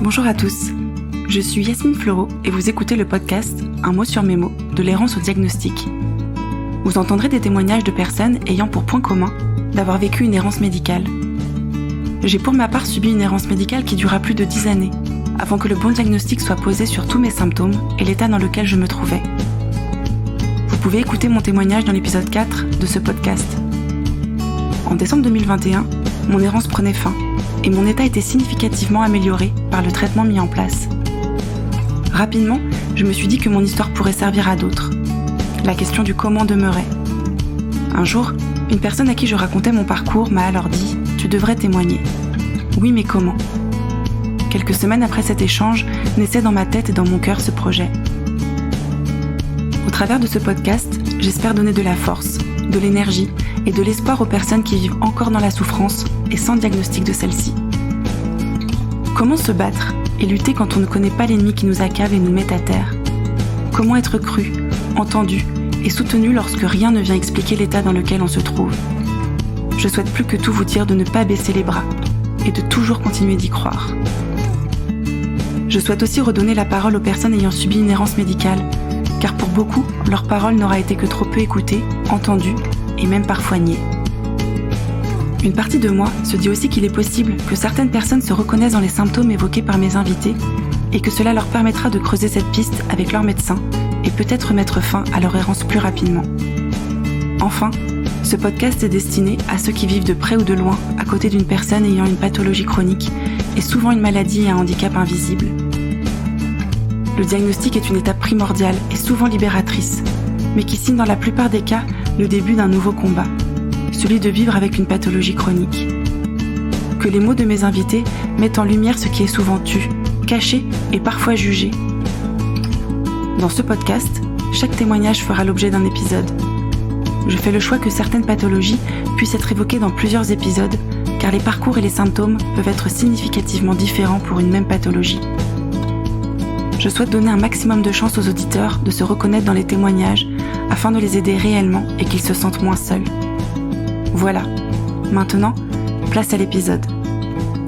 Bonjour à tous, je suis Yasmine Fleureau et vous écoutez le podcast Un mot sur mes mots de l'errance au diagnostic. Vous entendrez des témoignages de personnes ayant pour point commun d'avoir vécu une errance médicale. J'ai pour ma part subi une errance médicale qui dura plus de 10 années, avant que le bon diagnostic soit posé sur tous mes symptômes et l'état dans lequel je me trouvais. Vous pouvez écouter mon témoignage dans l'épisode 4 de ce podcast. En décembre 2021, mon errance prenait fin et mon état était significativement amélioré par le traitement mis en place. Rapidement, je me suis dit que mon histoire pourrait servir à d'autres. La question du comment demeurait. Un jour, une personne à qui je racontais mon parcours m'a alors dit « Tu devrais témoigner ». Oui, mais comment ? Quelques semaines après cet échange, naissait dans ma tête et dans mon cœur ce projet. Au travers de ce podcast, j'espère donner de la force, de l'énergie et de l'espoir aux personnes qui vivent encore dans la souffrance et sans diagnostic de celle-ci. Comment se battre et lutter quand on ne connaît pas l'ennemi qui nous accable et nous met à terre ? Comment être cru, entendu et soutenu lorsque rien ne vient expliquer l'état dans lequel on se trouve ? Je souhaite plus que tout vous dire de ne pas baisser les bras et de toujours continuer d'y croire. Je souhaite aussi redonner la parole aux personnes ayant subi une errance médicale, car pour beaucoup, leur parole n'aura été que trop peu écoutée, entendue et même parfois niée. Une partie de moi se dit aussi qu'il est possible que certaines personnes se reconnaissent dans les symptômes évoqués par mes invités et que cela leur permettra de creuser cette piste avec leur médecin et peut-être mettre fin à leur errance plus rapidement. Enfin, ce podcast est destiné à ceux qui vivent de près ou de loin à côté d'une personne ayant une pathologie chronique et souvent une maladie et un handicap invisible. Le diagnostic est une étape primordiale et souvent libératrice, mais qui signe dans la plupart des cas le début d'un nouveau combat, celui de vivre avec une pathologie chronique. Que les mots de mes invités mettent en lumière ce qui est souvent tu, caché et parfois jugé. Dans ce podcast, chaque témoignage fera l'objet d'un épisode. Je fais le choix que certaines pathologies puissent être évoquées dans plusieurs épisodes, car les parcours et les symptômes peuvent être significativement différents pour une même pathologie. Je souhaite donner un maximum de chance aux auditeurs de se reconnaître dans les témoignages afin de les aider réellement et qu'ils se sentent moins seuls. Voilà, maintenant, place à l'épisode.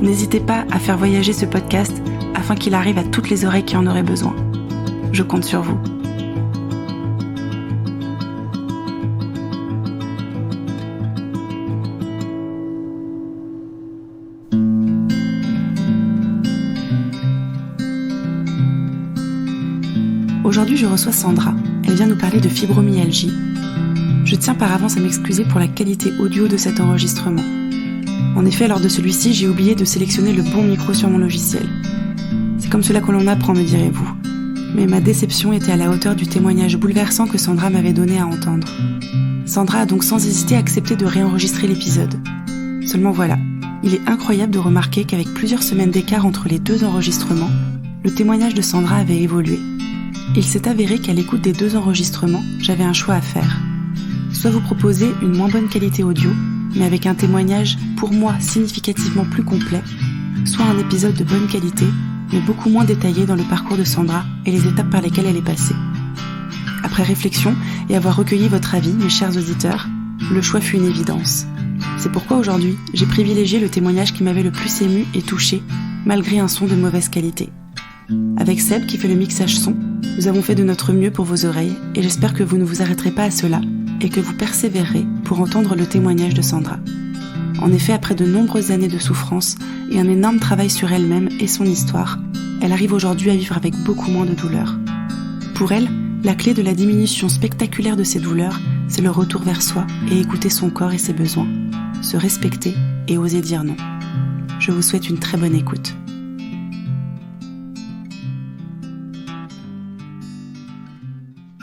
N'hésitez pas à faire voyager ce podcast afin qu'il arrive à toutes les oreilles qui en auraient besoin. Je compte sur vous. Aujourd'hui, je reçois Sandra. Elle vient nous parler de fibromyalgie. Je tiens par avance à m'excuser pour la qualité audio de cet enregistrement. En effet, lors de celui-ci, j'ai oublié de sélectionner le bon micro sur mon logiciel. C'est comme cela que l'on apprend, me direz-vous. Mais ma déception était à la hauteur du témoignage bouleversant que Sandra m'avait donné à entendre. Sandra a donc sans hésiter accepté de réenregistrer l'épisode. Seulement voilà, il est incroyable de remarquer qu'avec plusieurs semaines d'écart entre les deux enregistrements, le témoignage de Sandra avait évolué. Il s'est avéré qu'à l'écoute des deux enregistrements, j'avais un choix à faire. Soit vous proposer une moins bonne qualité audio, mais avec un témoignage pour moi significativement plus complet, soit un épisode de bonne qualité, mais beaucoup moins détaillé dans le parcours de Sandra et les étapes par lesquelles elle est passée. Après réflexion et avoir recueilli votre avis, mes chers auditeurs, le choix fut une évidence. C'est pourquoi aujourd'hui, j'ai privilégié le témoignage qui m'avait le plus ému et touché, malgré un son de mauvaise qualité. Avec Seb qui fait le mixage son, nous avons fait de notre mieux pour vos oreilles et j'espère que vous ne vous arrêterez pas à cela et que vous persévérerez pour entendre le témoignage de Sandra. En effet, après de nombreuses années de souffrance et un énorme travail sur elle-même et son histoire, elle arrive aujourd'hui à vivre avec beaucoup moins de douleur. Pour elle, la clé de la diminution spectaculaire de ses douleurs, c'est le retour vers soi et écouter son corps et ses besoins, se respecter et oser dire non. Je vous souhaite une très bonne écoute.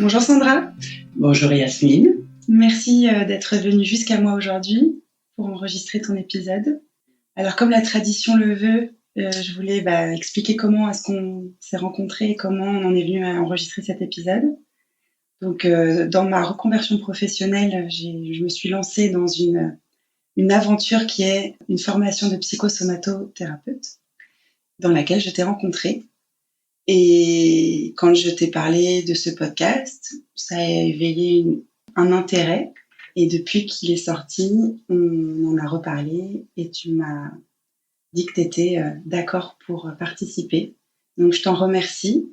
Bonjour Sandra. Bonjour Yasmine. Merci d'être venue jusqu'à moi aujourd'hui pour enregistrer ton épisode. Alors comme la tradition le veut, je voulais expliquer comment est-ce qu'on s'est rencontrés et comment on en est venu à enregistrer cet épisode. Donc dans ma reconversion professionnelle, je me suis lancée dans une aventure qui est une formation de psychosomatothérapeute dans laquelle je t'ai rencontrée. Et quand je t'ai parlé de ce podcast, ça a éveillé un intérêt. Et depuis qu'il est sorti, on en a reparlé et tu m'as dit que tu étais d'accord pour participer. Donc, je t'en remercie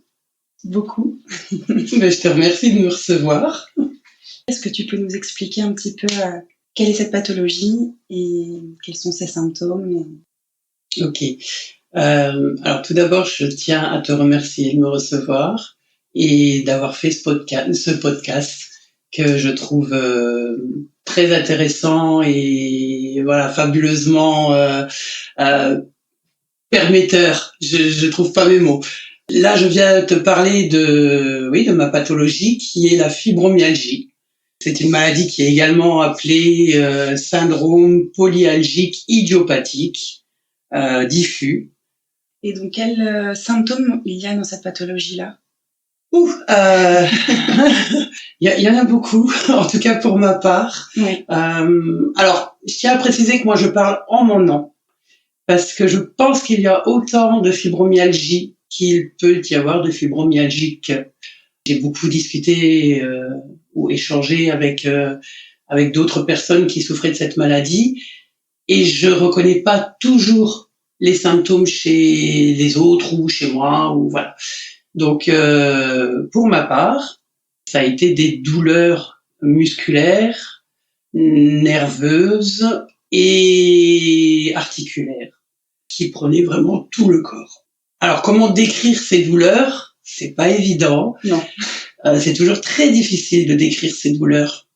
beaucoup. Je te remercie de me recevoir. Est-ce que tu peux nous expliquer un petit peu quelle est cette pathologie et quels sont ses symptômes? Ok. Alors tout d'abord, je tiens à te remercier de me recevoir et d'avoir fait ce podcast que je trouve très intéressant et voilà fabuleusement permetteur. Je trouve pas mes mots. Là, je viens te parler de ma pathologie qui est la fibromyalgie. C'est une maladie qui est également appelée syndrome polyalgique idiopathique diffus. Et donc, quels symptômes il y a dans cette pathologie-là? Il y en a beaucoup, en tout cas pour ma part. Oui. Alors, je tiens à préciser que moi, je parle en mon nom, parce que je pense qu'il y a autant de fibromyalgie qu'il peut y avoir de fibromyalgique. J'ai beaucoup discuté ou échangé avec d'autres personnes qui souffraient de cette maladie, et je reconnais pas toujours les symptômes chez les autres ou chez moi ou voilà. Donc pour ma part, ça a été des douleurs musculaires, nerveuses et articulaires qui prenaient vraiment tout le corps. Alors comment décrire ces douleurs? C'est pas évident. Non. C'est toujours très difficile de décrire ces douleurs.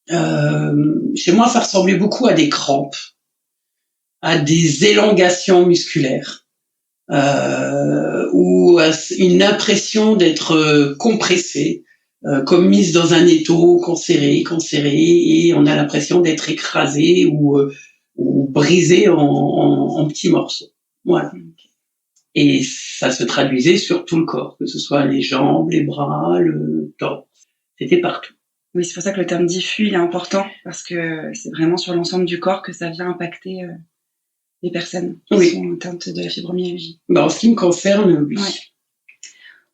Chez moi, ça ressemblait beaucoup à des crampes, à des élongations musculaires, ou à une impression d'être compressée, comme mise dans un étau, qu'on serrait, et on a l'impression d'être écrasé ou brisé en petits morceaux. Voilà. Et ça se traduisait sur tout le corps, que ce soit les jambes, les bras, le torse. C'était partout. Oui, c'est pour ça que le terme diffus il est important, parce que c'est vraiment sur l'ensemble du corps que ça vient impacter les personnes qui sont atteintes de la fibromyalgie. En ce qui me concerne, oui. Ouais.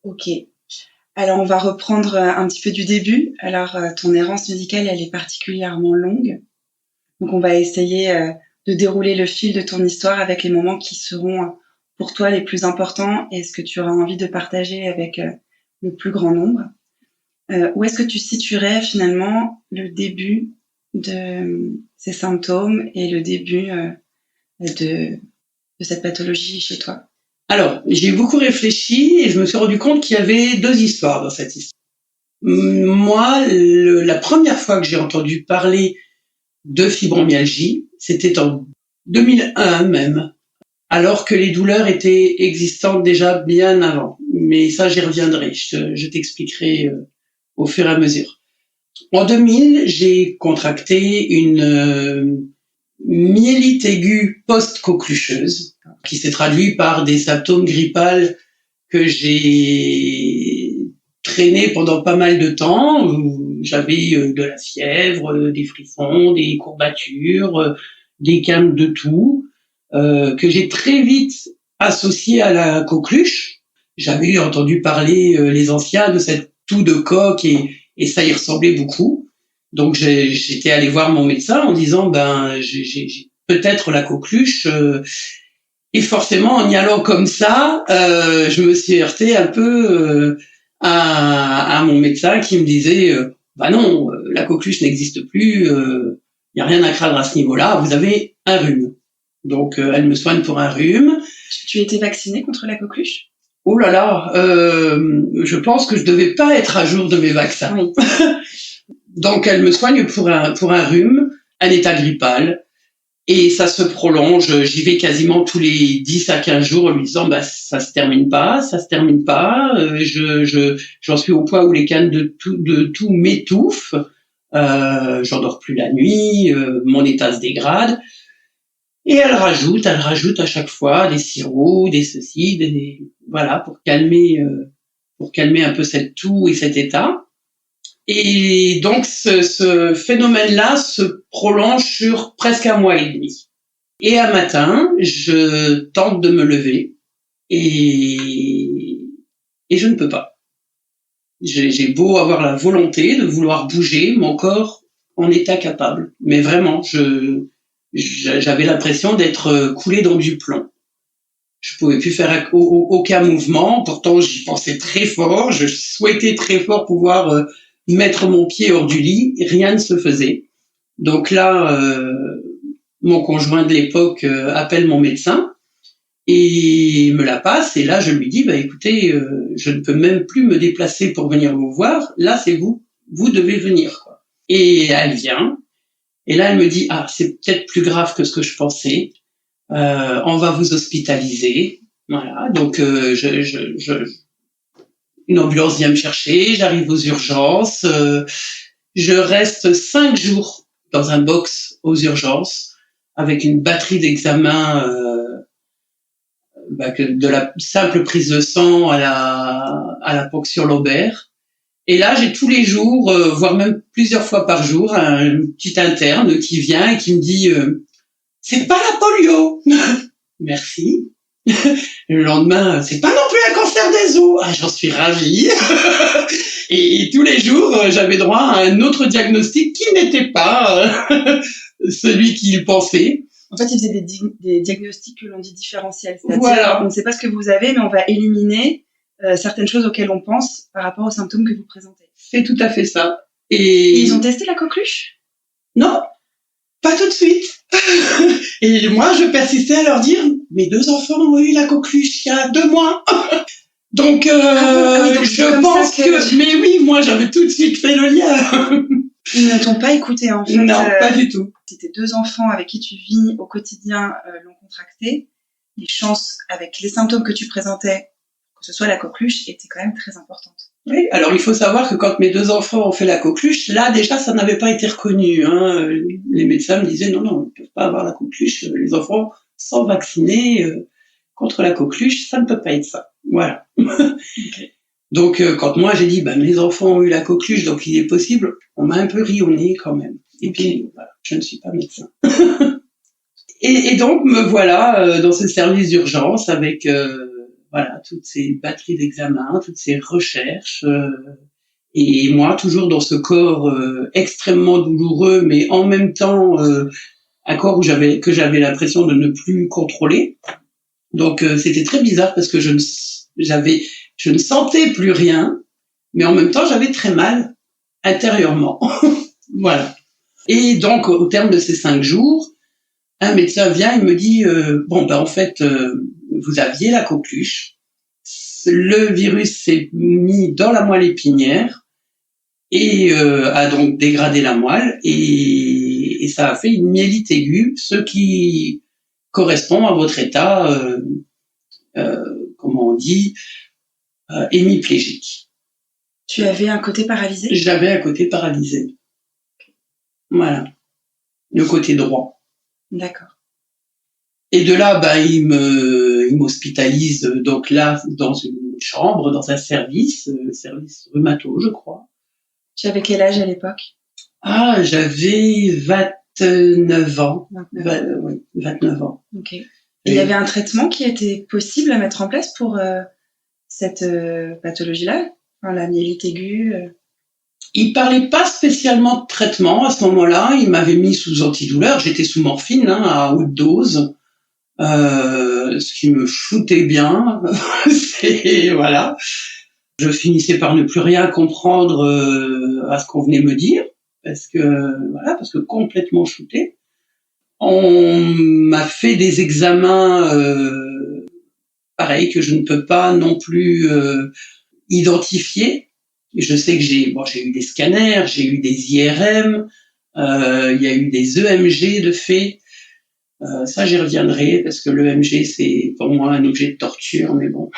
Ok. Alors, on va reprendre un petit peu du début. Alors, ton errance médicale, elle est particulièrement longue. Donc, on va essayer de dérouler le fil de ton histoire avec les moments qui seront pour toi les plus importants et ce que tu auras envie de partager avec le plus grand nombre. Où est-ce que tu situerais finalement le début de ces symptômes et le début de cette pathologie chez toi? Alors, j'ai beaucoup réfléchi et je me suis rendu compte qu'il y avait deux histoires dans cette histoire. Moi, la première fois que j'ai entendu parler de fibromyalgie, c'était en 2001 même, alors que les douleurs étaient existantes déjà bien avant. Mais ça, j'y reviendrai, je t'expliquerai au fur et à mesure. En 2000, j'ai contracté une myélite aiguë post-coquelucheuse, qui s'est traduit par des symptômes grippales que j'ai traînés pendant pas mal de temps. J'avais de la fièvre, des frissons, des courbatures, des quintes de toux, que j'ai très vite associé à la coqueluche. J'avais entendu parler les anciens de cette toux de coq et ça y ressemblait beaucoup. Donc j'étais allé voir mon médecin en disant j'ai peut-être la coqueluche. Et forcément, en y allant comme ça, je me suis heurté un peu à mon médecin qui me disait non, la coqueluche n'existe plus, y a rien à craindre à ce niveau-là, vous avez un rhume. Donc elle me soigne pour un rhume. Tu étais vaccinée contre la coqueluche? Oh là là, je pense que je devais pas être à jour de mes vaccins. Oui. Donc elle me soigne pour un rhume, un état grippal. Et ça se prolonge, j'y vais quasiment tous les 10 à 15 jours en lui disant ça se termine pas, j'en suis au point où les cannes de tout m'étouffent, j'en dors plus la nuit, mon état se dégrade. Et elle rajoute à chaque fois des sirops, des ceci, voilà, pour calmer un peu cette toux et cet état. Et donc, ce phénomène-là se prolonge sur presque un mois et demi. Et un matin, je tente de me lever et je ne peux pas. J'ai beau avoir la volonté de vouloir bouger, mon corps en est incapable. Mais vraiment, j'avais l'impression d'être coulé dans du plomb. Je pouvais plus faire aucun mouvement. Pourtant, j'y pensais très fort. Je souhaitais très fort pouvoir mettre mon pied hors du lit. Rien ne se faisait. Donc là, mon conjoint de l'époque appelle mon médecin et me la passe. Et là, je lui dis, écoutez, je ne peux même plus me déplacer pour venir vous voir. Là, c'est vous devez venir, quoi. Et elle vient. Et là, elle me dit, c'est peut-être plus grave que ce que je pensais. On va vous hospitaliser. Voilà. Donc, une ambulance vient me chercher. J'arrive aux urgences. Je reste 5 jours dans un box aux urgences avec une batterie d'examens, de la simple prise de sang à la ponction lobaire. Et là, j'ai tous les jours, voire même plusieurs fois par jour, un petit interne qui vient et qui me dit c'est pas la polio. Merci. Le lendemain, c'est pas non plus un cancer des os. J'en suis ravie. et tous les jours, j'avais droit à un autre diagnostic qui n'était pas celui qu'il pensait. En fait, il faisait des diagnostics que l'on dit différentiels. C'est-à-dire, voilà. On ne sait pas ce que vous avez, mais on va éliminer certaines choses auxquelles on pense par rapport aux symptômes que vous présentez. C'est tout à fait ça. Et ils ont testé la coqueluche ? Non, pas tout de suite. Et moi, je persistais à leur dire, mes 2 enfants ont eu la coqueluche il y a 2 mois. Donc, donc je pense que... Mais oui, moi, j'avais tout de suite fait le lien. Ils ne t'ont pas écouté, en fait. Non, pas du tout. Si tes 2 enfants avec qui tu vis au quotidien l'ont contracté, les chances avec les symptômes que tu présentais, que ce soit la coqueluche, étaient quand même très importantes. Oui, alors il faut savoir que quand mes 2 enfants ont fait la coqueluche, là déjà ça n'avait pas été reconnu. Les médecins me disaient non, ils ne peuvent pas avoir la coqueluche. Les enfants sans vacciner contre la coqueluche, ça ne peut pas être ça. Voilà. Okay. Donc quand moi j'ai dit mes enfants ont eu la coqueluche, donc il est possible, on m'a un peu ri au nez quand même. Et puis voilà, je ne suis pas médecin. et donc me voilà dans ce service d'urgence avec toutes ces batteries d'examens, toutes ces recherches, et moi toujours dans ce corps extrêmement douloureux, mais en même temps un corps que j'avais l'impression de ne plus contrôler. Donc c'était très bizarre parce que je ne sentais plus rien, mais en même temps j'avais très mal intérieurement. Voilà. Et donc au terme de ces 5 jours, un médecin vient et me dit en fait vous aviez la coqueluche, le virus s'est mis dans la moelle épinière et a donc dégradé la moelle et ça a fait une myélite aiguë, ce qui correspond à votre état, comment on dit, hémiplégique. Tu avais un côté paralysé ? J'avais un côté paralysé. Voilà. Le côté droit. D'accord. Et de là, il m'hospitalise donc là dans une chambre, dans un service rhumato, je crois. Tu avais quel âge à l'époque ? J'avais 29 ans. 29 ans. Ok. Et il y avait un traitement qui était possible à mettre en place pour cette pathologie-là, la myélite aiguë Il parlait pas spécialement de traitement à ce moment-là. Il m'avait mis sous antidouleur. J'étais sous morphine à haute dose. Ce qui me shootait bien. Voilà. Je finissais par ne plus rien comprendre à ce qu'on venait me dire parce que complètement shooté. On m'a fait des examens pareil que je ne peux pas non plus identifier. Je sais que j'ai eu des scanners, j'ai eu des IRM, il y a eu des EMG de fait. Ça, j'y reviendrai parce que l'EMG, c'est pour moi un objet de torture, mais bon,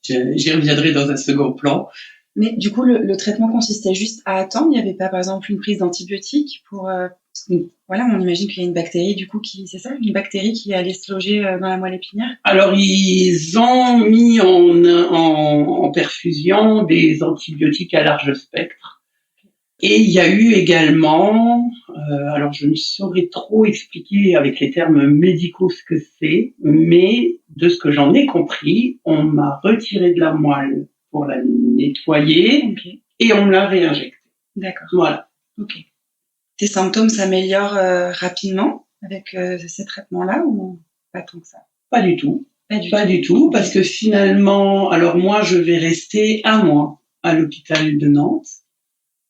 j'y reviendrai dans un second plan. Mais du coup, le traitement consistait juste à attendre. Il n'y avait pas, par exemple, une prise d'antibiotiques pour... on imagine qu'il y a une bactérie, du coup, c'est ça, une bactérie qui allait se loger dans la moelle épinière. Alors, ils ont mis en perfusion des antibiotiques à large spectre. Et il y a eu également, alors je ne saurais trop expliquer avec les termes médicaux ce que c'est, mais de ce que j'en ai compris, on m'a retiré de la moelle pour la nettoyer et on me l'a réinjectée. D'accord. Voilà. Ok. Tes symptômes s'améliorent rapidement avec ces traitements-là ou pas tant que ça ? Pas du tout. Pas du tout, parce que finalement, alors moi, je vais rester 1 mois à l'hôpital de Nantes,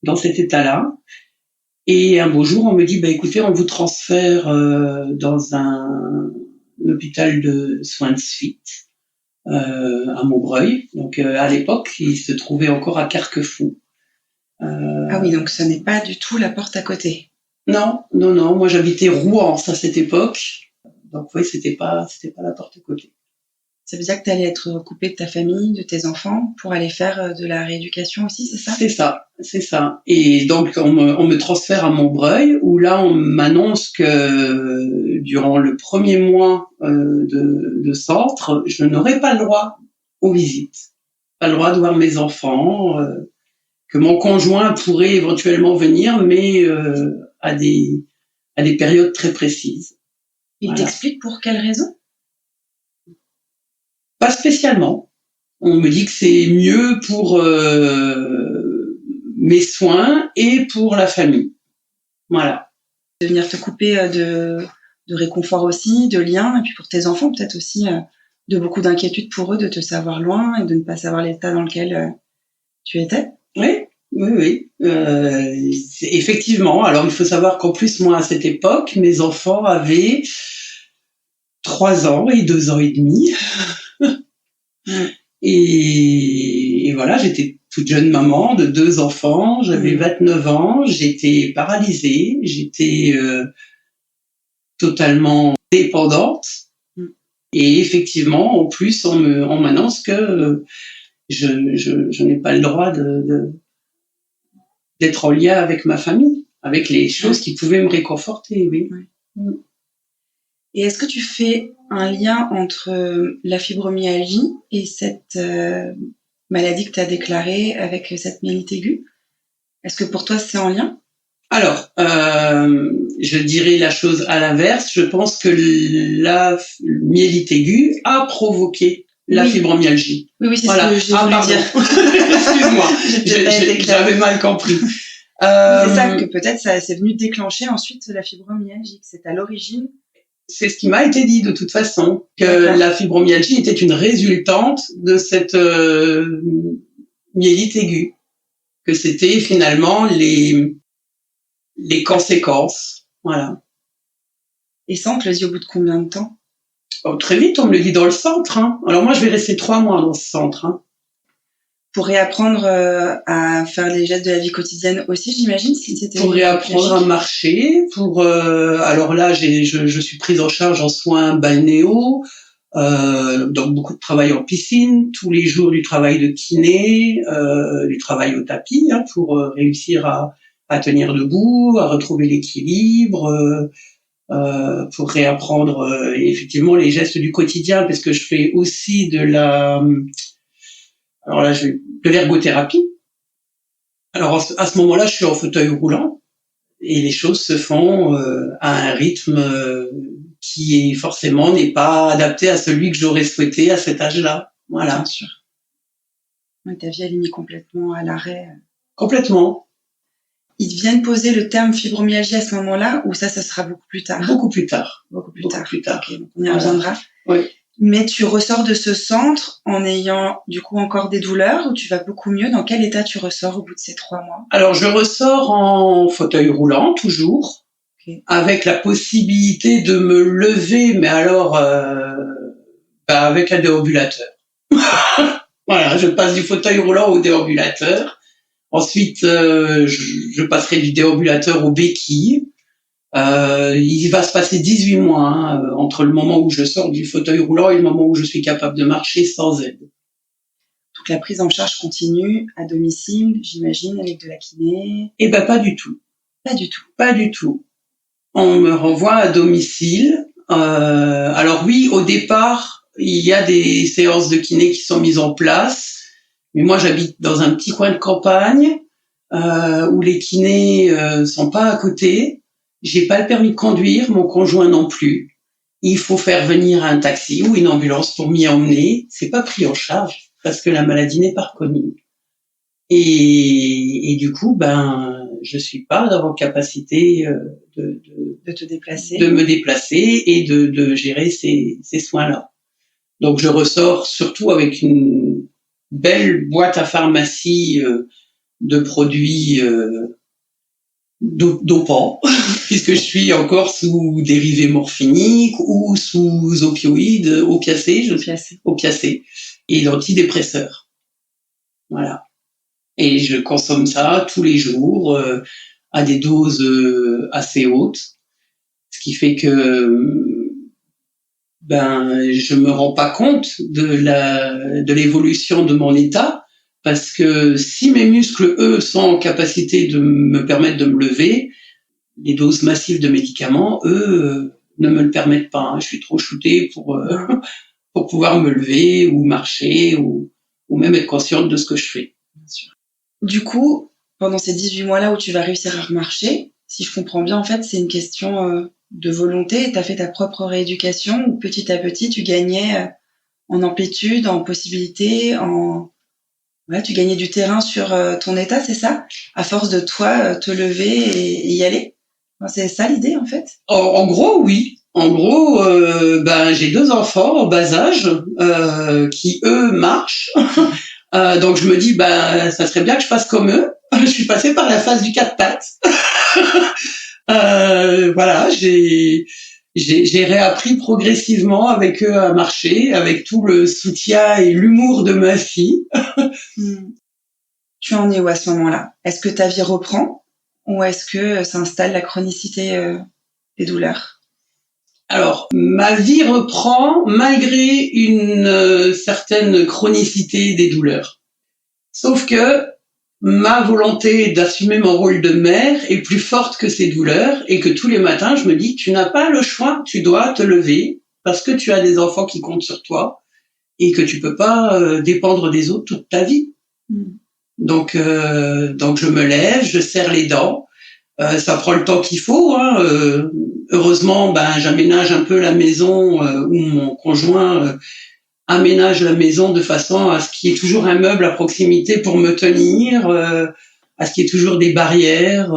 dans cet état-là. Et un beau jour, on me dit, écoutez, on vous transfère dans un hôpital de soins de suite à Montreuil. Donc à l'époque, il se trouvait encore à Carquefou. Ah oui, donc ce n'est pas du tout la porte à côté. Non. Moi, j'habitais Rouen à cette époque. Donc oui, c'était pas la porte à côté. Ça veut dire que tu allais être coupée de ta famille, de tes enfants, pour aller faire de la rééducation aussi, c'est ça ? C'est ça. Et donc, on me transfère à Montreuil, où là, on m'annonce que durant le premier mois de centre, je n'aurai pas le droit aux visites. Pas le droit de voir mes enfants, que mon conjoint pourrait éventuellement venir, mais à des périodes très précises. Il t'explique pour quelle raison ? Pas spécialement. On me dit que c'est mieux pour mes soins et pour la famille. Voilà. De venir te couper de réconfort aussi, de liens, et puis pour tes enfants peut-être aussi de beaucoup d'inquiétude pour eux de te savoir loin et de ne pas savoir l'état dans lequel tu étais. Oui. Effectivement. Alors il faut savoir qu'en plus, moi, à cette époque, mes enfants avaient 3 ans et 2 ans et demi. Et voilà, j'étais toute jeune maman de 2 enfants, j'avais 29 ans, j'étais paralysée, j'étais totalement dépendante. Et effectivement, en plus, on m'annonce que je n'ai pas le droit d'être en lien avec ma famille, avec les choses qui pouvaient me réconforter, oui. Et est-ce que tu fais un lien entre la fibromyalgie et cette maladie que tu as déclarée avec cette myélite aiguë ? Est-ce que pour toi, c'est en lien ? Alors, je dirais la chose à l'inverse. Je pense que la myélite aiguë a provoqué la fibromyalgie. Oui, c'est ce que j'ai voulu dire. Excuse-moi, j'avais mal compris. C'est ça, que peut-être c'est venu déclencher ensuite la fibromyalgie, que c'est à l'origine. C'est ce qui m'a été dit de toute façon, que la fibromyalgie était une résultante de cette myélite aiguë, que c'était finalement les conséquences, voilà. Et ça, on te le dit au bout de combien de temps ? Très vite, on me le dit dans le centre. Alors moi, je vais rester 3 mois dans ce centre. Pour réapprendre à faire les gestes de la vie quotidienne aussi, j'imagine, si c'était pour réapprendre à marcher, alors là je suis prise en charge en soins balnéo, donc beaucoup de travail en piscine, tous les jours du travail de kiné, du travail au tapis pour réussir à tenir debout, à retrouver l'équilibre, pour réapprendre effectivement les gestes du quotidien, parce que je fais aussi de l'ergothérapie. Alors à ce moment-là, je suis en fauteuil roulant et les choses se font à un rythme qui forcément n'est pas adapté à celui que j'aurais souhaité à cet âge-là. Voilà. Bien sûr. Ta vie elle est mise complètement à l'arrêt. Complètement. Ils viennent poser le terme fibromyalgie à ce moment-là, ou ça sera beaucoup plus tard ? Beaucoup plus tard. Beaucoup plus tard. Okay, donc on y reviendra. Oui. Mais tu ressors de ce centre en ayant du coup encore des douleurs, ou tu vas beaucoup mieux ? Dans quel état tu ressors au bout de ces 3 mois ? Alors je ressors en fauteuil roulant toujours, avec la possibilité de me lever, mais alors avec un déambulateur. Voilà, je passe du fauteuil roulant au déambulateur. Ensuite, je passerai du déambulateur au béquille. Il va se passer 18 mois entre le moment où je sors du fauteuil roulant et le moment où je suis capable de marcher sans aide. Donc la prise en charge continue à domicile, j'imagine, avec de la kiné ? Eh ben pas du tout. Pas du tout. Pas du tout. On me renvoie à domicile. Alors oui, au départ, il y a des séances de kiné qui sont mises en place. Mais moi, j'habite dans un petit coin de campagne où les kinés sont pas à côté. J'ai pas le permis de conduire, mon conjoint non plus. Il faut faire venir un taxi ou une ambulance pour m'y emmener. C'est pas pris en charge parce que la maladie n'est pas reconnue. Et du coup, je suis pas en capacité de te déplacer, de me déplacer et de gérer ces soins-là. Donc je ressors surtout avec une belle boîte à pharmacie de produits dopants, puisque je suis encore sous dérivés morphiniques ou sous opioïdes, opiacés et d'antidépresseurs. Voilà. Et je consomme ça tous les jours à des doses assez hautes, ce qui fait que je me rends pas compte de l'évolution de mon état, parce que si mes muscles, eux, sont en capacité de me permettre de me lever, les doses massives de médicaments, eux, ne me le permettent pas. Je suis trop shooté pour pouvoir me lever ou marcher ou même être consciente de ce que je fais. Bien sûr. Du coup, pendant ces 18 mois-là où tu vas réussir à remarcher, si je comprends bien, en fait, c'est une question de volonté. Tu as fait ta propre rééducation où petit à petit, tu gagnais en amplitude, en possibilité, tu gagnais du terrain sur ton état, c'est ça? À force de toi te lever et y aller? Enfin, c'est ça l'idée, en fait? En gros, oui. En gros, j'ai 2 enfants en bas âge qui, eux, marchent. Donc je me dis, ça serait bien que je fasse comme eux. Je suis passée par la phase du 4 pattes. Voilà, j'ai réappris progressivement avec eux à marcher, avec tout le soutien et l'humour de ma fille. Tu en es où à ce moment-là? Est-ce que ta vie reprend ou est-ce que s'installe la chronicité des douleurs? Alors, ma vie reprend malgré une certaine chronicité des douleurs. Sauf que ma volonté d'assumer mon rôle de mère est plus forte que ces douleurs et que tous les matins, je me dis, tu n'as pas le choix, tu dois te lever parce que tu as des enfants qui comptent sur toi et que tu peux pas dépendre des autres toute ta vie. Donc je me lève, je serre les dents. Ça prend le temps qu'il faut. Heureusement, j'aménage un peu la maison où mon conjoint aménage la maison de façon à ce qu'il y ait toujours un meuble à proximité pour me tenir, à ce qu'il y ait toujours des barrières,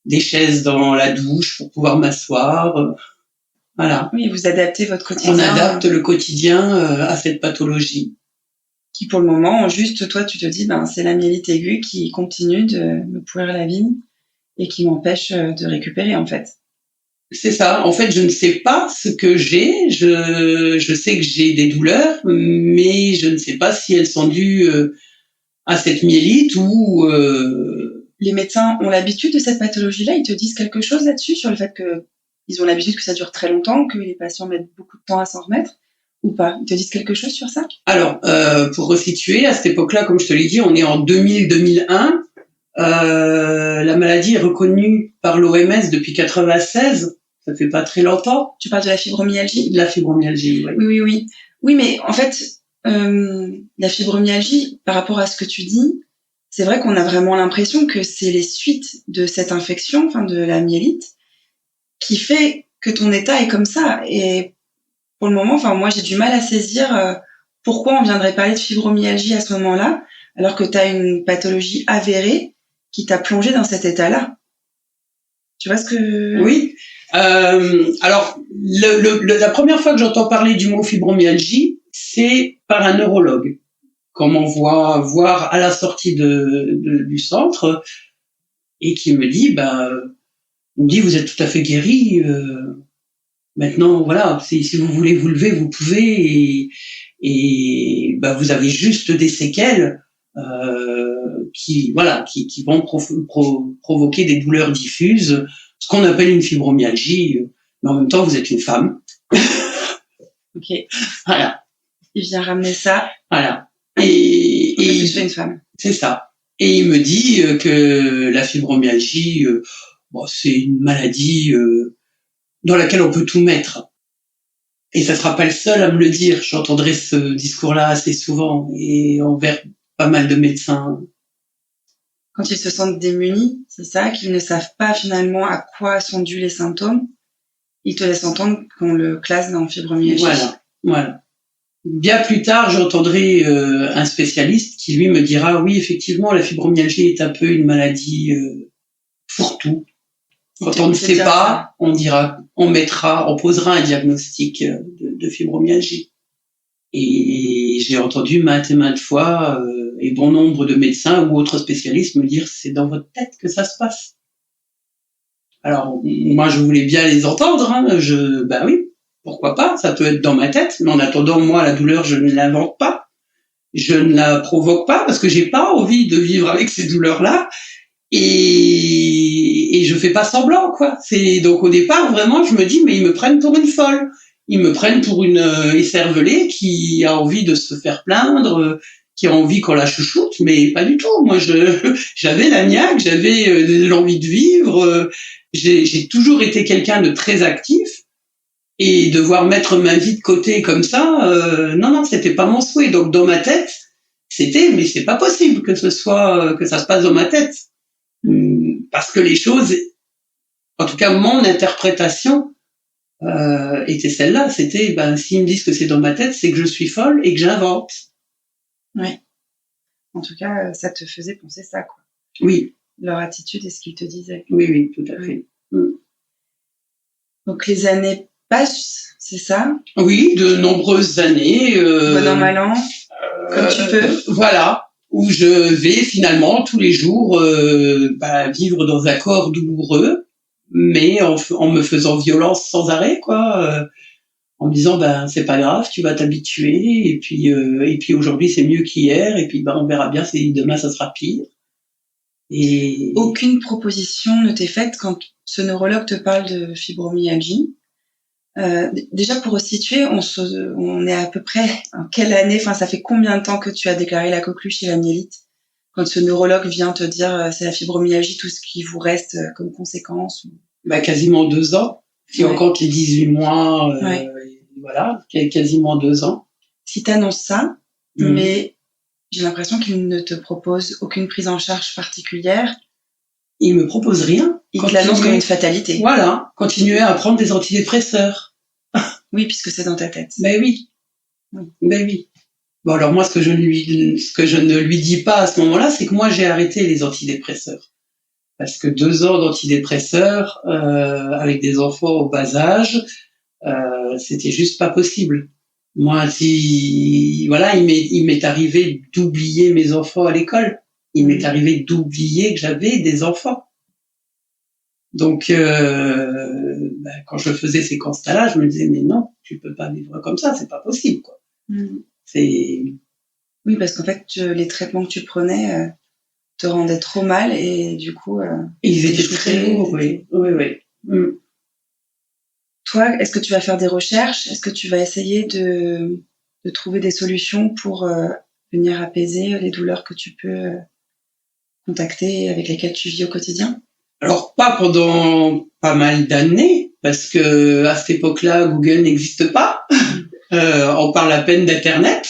des chaises dans la douche pour pouvoir m'asseoir. Voilà. Oui, vous adaptez votre quotidien. On adapte le quotidien à cette pathologie. Qui pour le moment, juste toi, tu te dis, c'est la myélite aiguë qui continue de me pourrir la vie et qui m'empêche de récupérer en fait. C'est ça. En fait, je ne sais pas ce que j'ai. Je sais que j'ai des douleurs, mais je ne sais pas si elles sont dues à cette myélite ou... Les médecins ont l'habitude de cette pathologie-là. Ils te disent quelque chose là-dessus, sur le fait qu'ils ont l'habitude que ça dure très longtemps, que les patients mettent beaucoup de temps à s'en remettre ou pas? Ils te disent quelque chose sur ça? Alors, pour resituer, à cette époque-là, comme je te l'ai dit, on est en 2000-2001. La maladie est reconnue par l'OMS depuis 96. Ça fait pas très longtemps. Tu parles de la fibromyalgie? De la fibromyalgie, oui. Oui. Oui, mais en fait, la fibromyalgie, par rapport à ce que tu dis, c'est vrai qu'on a vraiment l'impression que c'est les suites de cette infection, de la myélite, qui fait que ton état est comme ça. Et pour le moment, moi, j'ai du mal à saisir pourquoi on viendrait parler de fibromyalgie à ce moment-là, alors que tu as une pathologie avérée qui t'a plongé dans cet état-là. Tu vois ce que... Oui. Alors, la première fois que j'entends parler du mot fibromyalgie, c'est par un neurologue, qu'on m'envoie voir à la sortie du centre, et qui me dit, vous êtes tout à fait guéri. Maintenant, voilà, si vous voulez vous lever, vous pouvez, et vous avez juste des séquelles qui vont provoquer des douleurs diffuses, ce qu'on appelle une fibromyalgie, mais en même temps, vous êtes une femme. Ok. Voilà. Il vient ramener ça. Voilà. Et je suis une femme. C'est ça. Et il me dit que la fibromyalgie, c'est une maladie dans laquelle on peut tout mettre. Et ça sera pas le seul à me le dire. J'entendrai ce discours-là assez souvent et envers pas mal de médecins. Quand ils se sentent démunis, c'est ça, qu'ils ne savent pas finalement à quoi sont dus les symptômes, ils te laissent entendre qu'on le classe dans fibromyalgie. Voilà. Bien plus tard, j'entendrai un spécialiste qui lui me dira, oui, effectivement, la fibromyalgie est un peu une maladie fourre-tout. Quand on ne sait pas, on posera un diagnostic de fibromyalgie. Et j'ai entendu maintes et maintes fois et bon nombre de médecins ou autres spécialistes me dire c'est dans votre tête que ça se passe. Alors moi je voulais bien les entendre, hein. Ben oui, pourquoi pas, ça peut être dans ma tête, mais en attendant moi la douleur je ne l'invente pas, je ne la provoque pas parce que j'ai pas envie de vivre avec ces douleurs-là et je fais pas semblant quoi. C'est donc au départ vraiment je me dis mais ils me prennent pour une folle. Ils me prennent pour une écervelée qui a envie de se faire plaindre, qui a envie qu'on la chouchoute, mais pas du tout. Moi, j'avais la niaque, j'avais l'envie de vivre. J'ai toujours été quelqu'un de très actif et devoir mettre ma vie de côté comme ça, non, c'était pas mon souhait. Donc dans ma tête, mais c'est pas possible que ça se passe dans ma tête, parce que les choses, en tout cas mon interprétation. Était celle-là, c'était s'ils me disent que c'est dans ma tête, c'est que je suis folle et que j'invente. Oui. En tout cas, ça te faisait penser ça, quoi. Oui. Leur attitude et ce qu'ils te disaient. Oui, tout à fait. Donc les années passent, c'est ça? Oui, de nombreuses années. Bon an, mal an, comme tu peux. Voilà, où je vais finalement tous les jours vivre dans un corps douloureux, mais en me faisant violence sans arrêt, quoi, en me disant c'est pas grave, tu vas t'habituer, et puis aujourd'hui c'est mieux qu'hier, et puis on verra bien si demain ça sera pire. Et aucune proposition ne t'est faite quand ce neurologue te parle de fibromyalgie. Déjà pour resituer, on est à peu près en quelle année, enfin ça fait combien de temps que tu as déclaré la coqueluche et la myélite? Quand ce neurologue vient te dire c'est la fibromyalgie, tout ce qui vous reste comme conséquence? Quasiment 2 ans, si on compte les 18 mois, voilà, quasiment 2 ans. Si t'annonces ça, mais j'ai l'impression qu'il ne te propose aucune prise en charge particulière. Il me propose rien. Il te l'annonce comme une fatalité. Voilà, continuer à prendre des antidépresseurs. Oui, puisque c'est dans ta tête. Ben oui. Bon, alors moi, ce que je ne lui dis pas à ce moment-là, c'est que moi, j'ai arrêté les antidépresseurs. Parce que 2 ans d'antidépresseurs, avec des enfants au bas âge, c'était juste pas possible. Moi, il m'est arrivé d'oublier mes enfants à l'école. Il m'est arrivé d'oublier que j'avais des enfants. Donc, quand je faisais ces constats-là, je me disais, mais non, tu peux pas vivre comme ça, c'est pas possible, quoi. Oui, parce qu'en fait, les traitements que tu prenais te rendaient trop mal et du coup... ils étaient très lourds, oui. Toi, est-ce que tu vas faire des recherches? Est-ce que tu vas essayer de trouver des solutions pour venir apaiser les douleurs que tu peux contacter, avec lesquelles tu vis au quotidien? Alors, pas pendant pas mal d'années, parce que à cette époque-là, Google n'existe pas. On parle à peine d'Internet.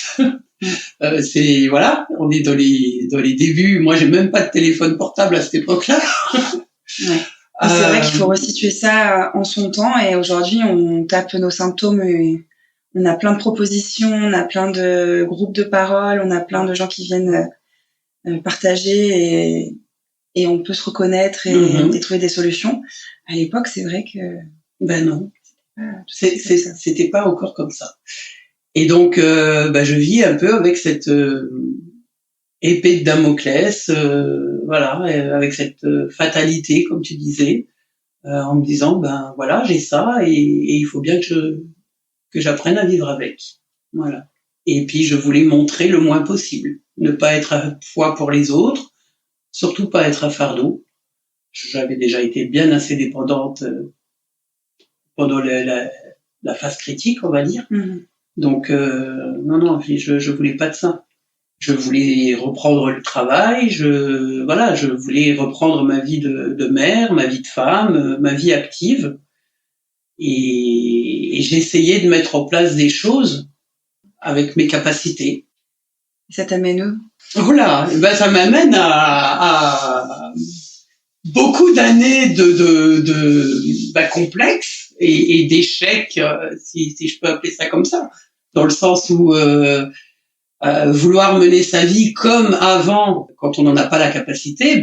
On est dans les débuts. Moi, j'ai même pas de téléphone portable à cette époque-là. C'est vrai qu'il faut resituer ça en son temps, et aujourd'hui, on tape nos symptômes et on a plein de propositions, on a plein de groupes de parole, on a plein de gens qui viennent partager et on peut se reconnaître et trouver des solutions. À l'époque, c'est vrai que... non. C'était pas encore comme ça. Et donc, je vis un peu avec cette épée de Damoclès, avec cette fatalité, comme tu disais, en me disant, j'ai ça et il faut bien que j'apprenne à vivre avec. Voilà. Et puis, je voulais montrer le moins possible. Ne pas être un poids pour les autres, surtout pas être un fardeau. J'avais déjà été bien assez dépendante pendant la phase critique, on va dire. Donc, non, je voulais pas de ça. Je voulais reprendre le travail, je voulais reprendre ma vie de mère, ma vie de femme, ma vie active. Et j'essayais de mettre en place des choses avec mes capacités. Ça t'amène où? Ça m'amène à beaucoup d'années de complexes et d'échecs, si je peux appeler ça comme ça, dans le sens où vouloir mener sa vie comme avant, quand on n'en a pas la capacité,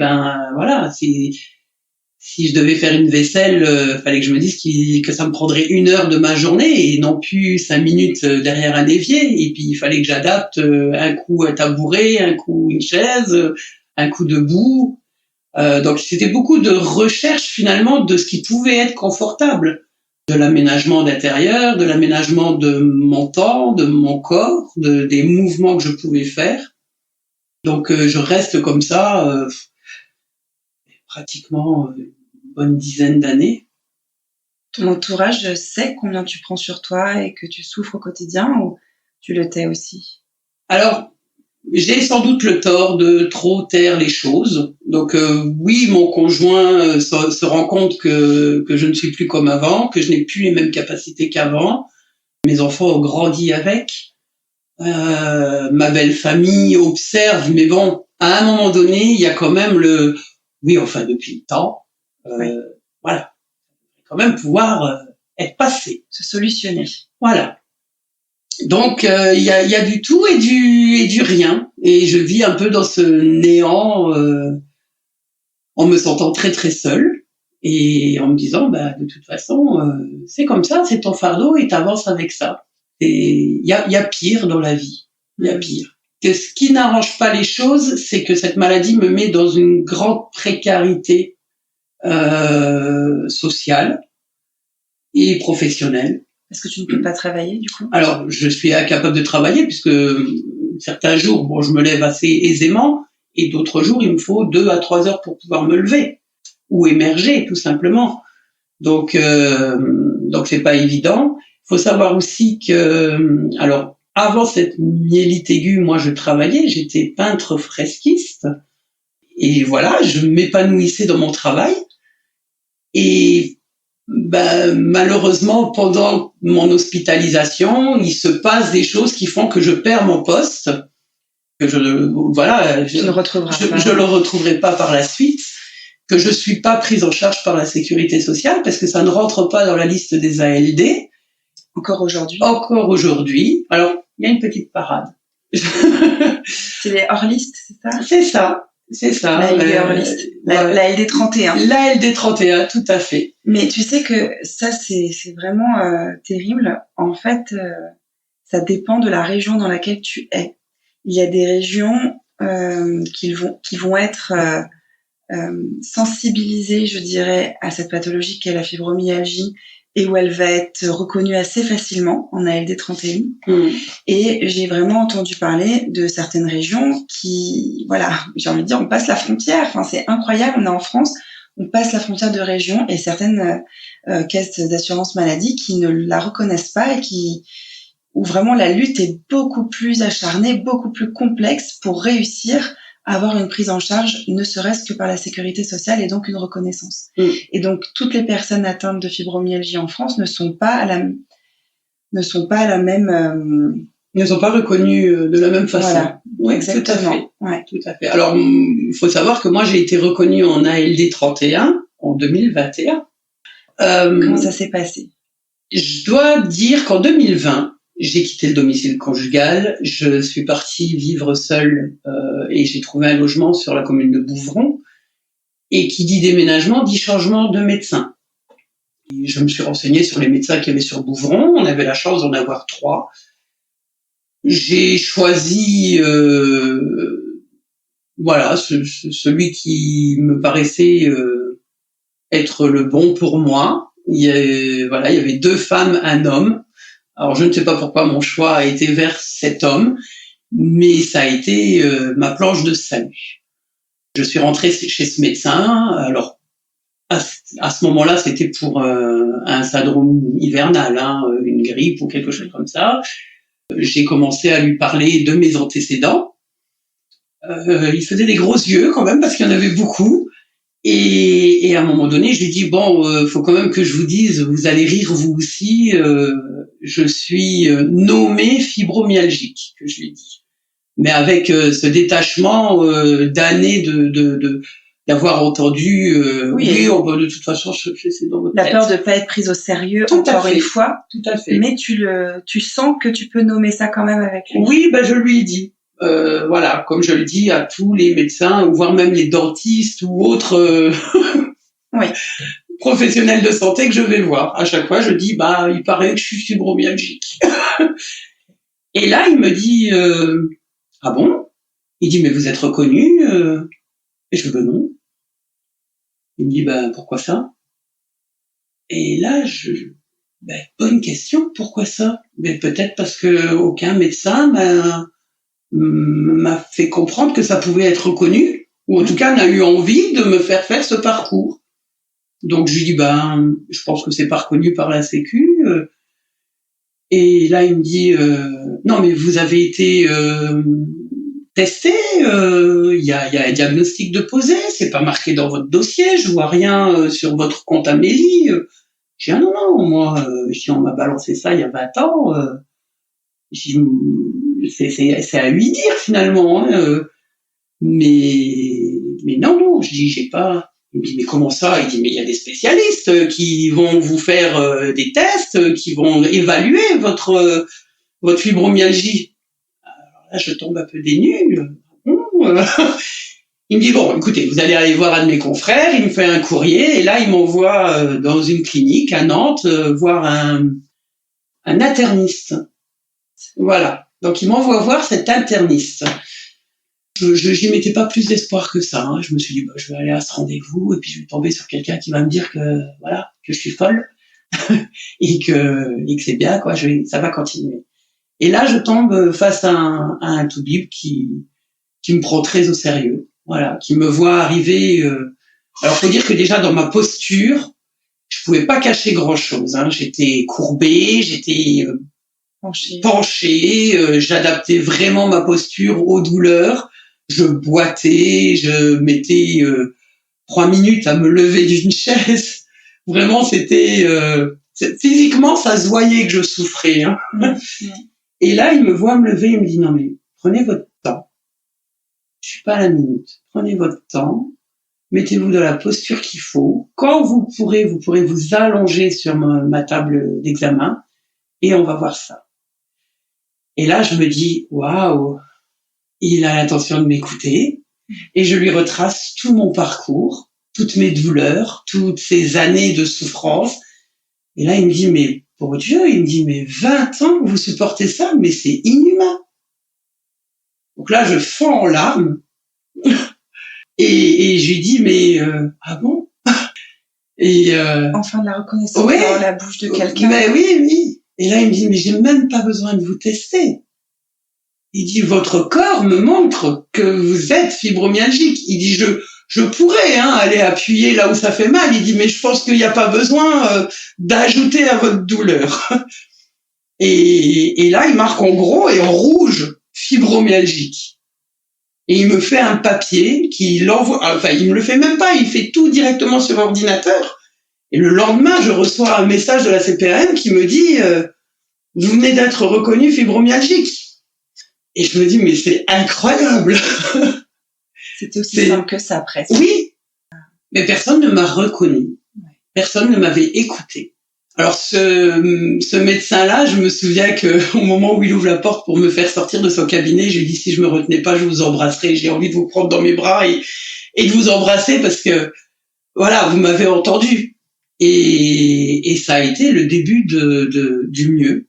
Si je devais faire une vaisselle, fallait que je me dise que ça me prendrait 1 heure de ma journée et non plus 5 minutes derrière un évier. Et puis il fallait que j'adapte un coup un tabouret, un coup une chaise, un coup debout. Donc c'était beaucoup de recherche finalement de ce qui pouvait être confortable, de l'aménagement d'intérieur, de l'aménagement de mon temps, de mon corps, des mouvements que je pouvais faire. Donc je reste comme ça pratiquement une bonne dizaine d'années. Ton entourage sait combien tu prends sur toi et que tu souffres au quotidien, ou tu le tais aussi? Alors, j'ai sans doute le tort de trop taire les choses. Donc oui, mon conjoint se rend compte que je ne suis plus comme avant, que je n'ai plus les mêmes capacités qu'avant. Mes enfants ont grandi avec. Ma belle famille observe, mais bon, à un moment donné, il y a quand même oui, enfin depuis le temps, voilà, quand même pouvoir être passé, se solutionner. Voilà. Donc il y a du tout et du rien, et je vis un peu dans ce néant en me sentant très très seule et en me disant de toute façon c'est comme ça, c'est ton fardeau et t'avances avec ça. Et il y a pire dans la vie, il y a pire. Que ce qui n'arrange pas les choses, c'est que cette maladie me met dans une grande précarité sociale et professionnelle. Est-ce que tu ne peux pas travailler, du coup? Alors, je suis incapable de travailler puisque certains jours, bon, je me lève assez aisément, et d'autres jours, il me faut 2 à 3 heures pour pouvoir me lever ou émerger, tout simplement. Donc c'est pas évident. Il faut savoir aussi que, alors, avant cette myélite aiguë, moi, je travaillais, j'étais peintre fresquiste, et voilà, je m'épanouissais dans mon travail. Et malheureusement, pendant mon hospitalisation, il se passe des choses qui font que je perds mon poste, que je le retrouverai pas par la suite, que je suis pas prise en charge par la sécurité sociale parce que ça ne rentre pas dans la liste des ALD. Encore aujourd'hui. Alors, il y a une petite parade. C'est les hors-listes, c'est ça? C'est ça. La LD hors-liste. La LD 31. La LD 31, tout à fait. Mais tu sais que ça, c'est vraiment terrible. En fait, ça dépend de la région dans laquelle tu es. Il y a des régions qui vont être sensibilisées, je dirais, à cette pathologie qu'est la fibromyalgie, et où elle va être reconnue assez facilement en ALD 31. Et j'ai vraiment entendu parler de certaines régions qui, voilà, j'ai envie de dire, on passe la frontière. Enfin, c'est incroyable, on est en France, on passe la frontière de région, et certaines caisses d'assurance maladie qui ne la reconnaissent pas et où vraiment la lutte est beaucoup plus acharnée, beaucoup plus complexe pour réussir à avoir une prise en charge, ne serait-ce que par la sécurité sociale, et donc une reconnaissance. Et donc, toutes les personnes atteintes de fibromyalgie en France ne sont pas reconnues de la même façon. Voilà. Oui, exactement. Tout à fait. Alors, il faut savoir que moi, j'ai été reconnue en ALD 31 en 2021. Comment ça s'est passé? Je dois dire qu'en 2020, j'ai quitté le domicile conjugal, je suis partie vivre seule et j'ai trouvé un logement sur la commune de Bouvron. Et qui dit déménagement dit changement de médecin. Et je me suis renseignée sur les médecins qu'il y avait sur Bouvron. On avait la chance d'en avoir 3. J'ai choisi celui qui me paraissait être le bon pour moi. Il y avait 2 femmes, un homme. Alors je ne sais pas pourquoi mon choix a été vers cet homme, mais ça a été ma planche de salut. Je suis rentrée chez ce médecin. Alors à ce moment-là, c'était pour un syndrome hivernal, une grippe ou quelque chose comme ça. J'ai commencé à lui parler de mes antécédents. Il faisait des gros yeux quand même parce qu'il y en avait beaucoup. Et à un moment donné, je lui ai dit faut quand même que je vous dise, vous allez rire vous aussi. Je suis nommée fibromyalgique, que je lui ai dit. Mais avec ce détachement d'années d'avoir entendu de toute façon c'est dans votre la tête. peur de pas être prise au sérieux encore une fois. Tout à fait. Mais tu sens que tu peux nommer ça quand même avec lui. Oui, je lui ai dit. Comme je le dis à tous les médecins, ou voire même les dentistes ou autres Oui. Professionnel de santé que je vais voir. À chaque fois, je dis, il paraît que je suis fibromyalgique. Et là, il me dit, ah bon? Il dit, mais vous êtes reconnu? Et je dis, non. Il me dit, pourquoi ça? Et là, bonne question, pourquoi ça? Mais peut-être parce que aucun médecin m'a fait comprendre que ça pouvait être reconnu, ou en tout cas n'a eu envie de me faire ce parcours. Donc je lui dis, je pense que c'est pas reconnu par la Sécu. Et là, il me dit, non, mais vous avez été testé, il y a un diagnostic de posé, c'est pas marqué dans votre dossier, je vois rien sur votre compte Amélie. Je dis, ah non, moi, si on m'a balancé ça il y a 20 ans, c'est à lui dire finalement. Mais non, je dis, j'ai pas... Il me dit, mais comment ça? Il dit, mais il y a des spécialistes qui vont vous faire des tests, qui vont évaluer votre fibromyalgie. Alors là, je tombe un peu des nues. Il me dit, bon, écoutez, vous allez aller voir un de mes confrères, il me fait un courrier, et là, il m'envoie dans une clinique à Nantes voir un interniste. Voilà. Donc, il m'envoie voir cet interniste. J'y mettais pas plus d'espoir que ça. Je me suis dit, je vais aller à ce rendez-vous et puis je vais tomber sur quelqu'un qui va me dire que je suis folle et que c'est bien, quoi. Ça va continuer. Et là, je tombe face à un toubib qui me prend très au sérieux, voilà, qui me voit arriver. Alors, faut dire que déjà dans ma posture, je pouvais pas cacher grand-chose. J'étais courbée, j'étais penchée. J'adaptais vraiment ma posture aux douleurs. Je boitais, je mettais 3 minutes à me lever d'une chaise. Vraiment, c'était physiquement, ça se voyait que je souffrais. Et là, il me voit me lever, il me dit, non mais prenez votre temps. Je suis pas à la minute. Prenez votre temps, mettez-vous dans la posture qu'il faut. Quand vous pourrez vous allonger sur ma table d'examen et on va voir ça. Et là, je me dis, waouh, il a l'intention de m'écouter et je lui retrace tout mon parcours, toutes mes douleurs, toutes ces années de souffrance. Et là, il me dit, mais pour Dieu, il me dit, mais 20 ans, vous supportez ça, mais c'est inhumain. Donc là, je fonds en larmes et je lui dis, mais ah bon? Et enfin de la reconnaissance dans la bouche de quelqu'un. Mais oui. Et là, il me dit, mais j'ai même pas besoin de vous tester. Il dit, votre corps me montre que vous êtes fibromyalgique. Il dit, je pourrais aller appuyer là où ça fait mal. Il dit, mais je pense qu'il n'y a pas besoin d'ajouter à votre douleur. Et là, il marque en gros et en rouge, fibromyalgique. Et il me fait un papier qu'il envoie, enfin, il me le fait même pas, il fait tout directement sur ordinateur. Et le lendemain, je reçois un message de la CPAM qui me dit, vous venez d'être reconnu fibromyalgique. Et je me dis, mais c'est incroyable. C'était aussi simple que ça, presque. Oui, mais personne ne m'a reconnu. Personne ne m'avait écouté. Alors ce médecin-là, je me souviens qu'au moment où il ouvre la porte pour me faire sortir de son cabinet, je lui dis, si je me retenais pas, je vous embrasserais. J'ai envie de vous prendre dans mes bras et de vous embrasser parce que, voilà, vous m'avez entendu. Et ça a été le début du mieux,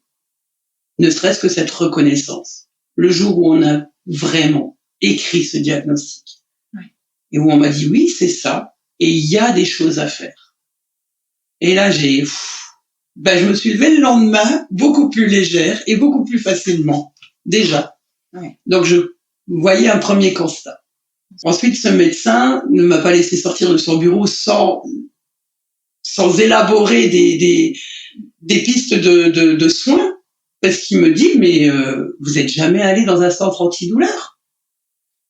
ne serait-ce que cette reconnaissance. Le jour où on a vraiment écrit ce diagnostic et où on m'a dit oui, c'est ça, et il y a des choses à faire. Et là, je me suis levée le lendemain beaucoup plus légère et beaucoup plus facilement, déjà. Donc, je voyais un premier constat. Ensuite, ce médecin ne m'a pas laissé sortir de son bureau sans élaborer des pistes de soins. Parce qu'il me dit, mais vous êtes jamais allé dans un centre antidouleur?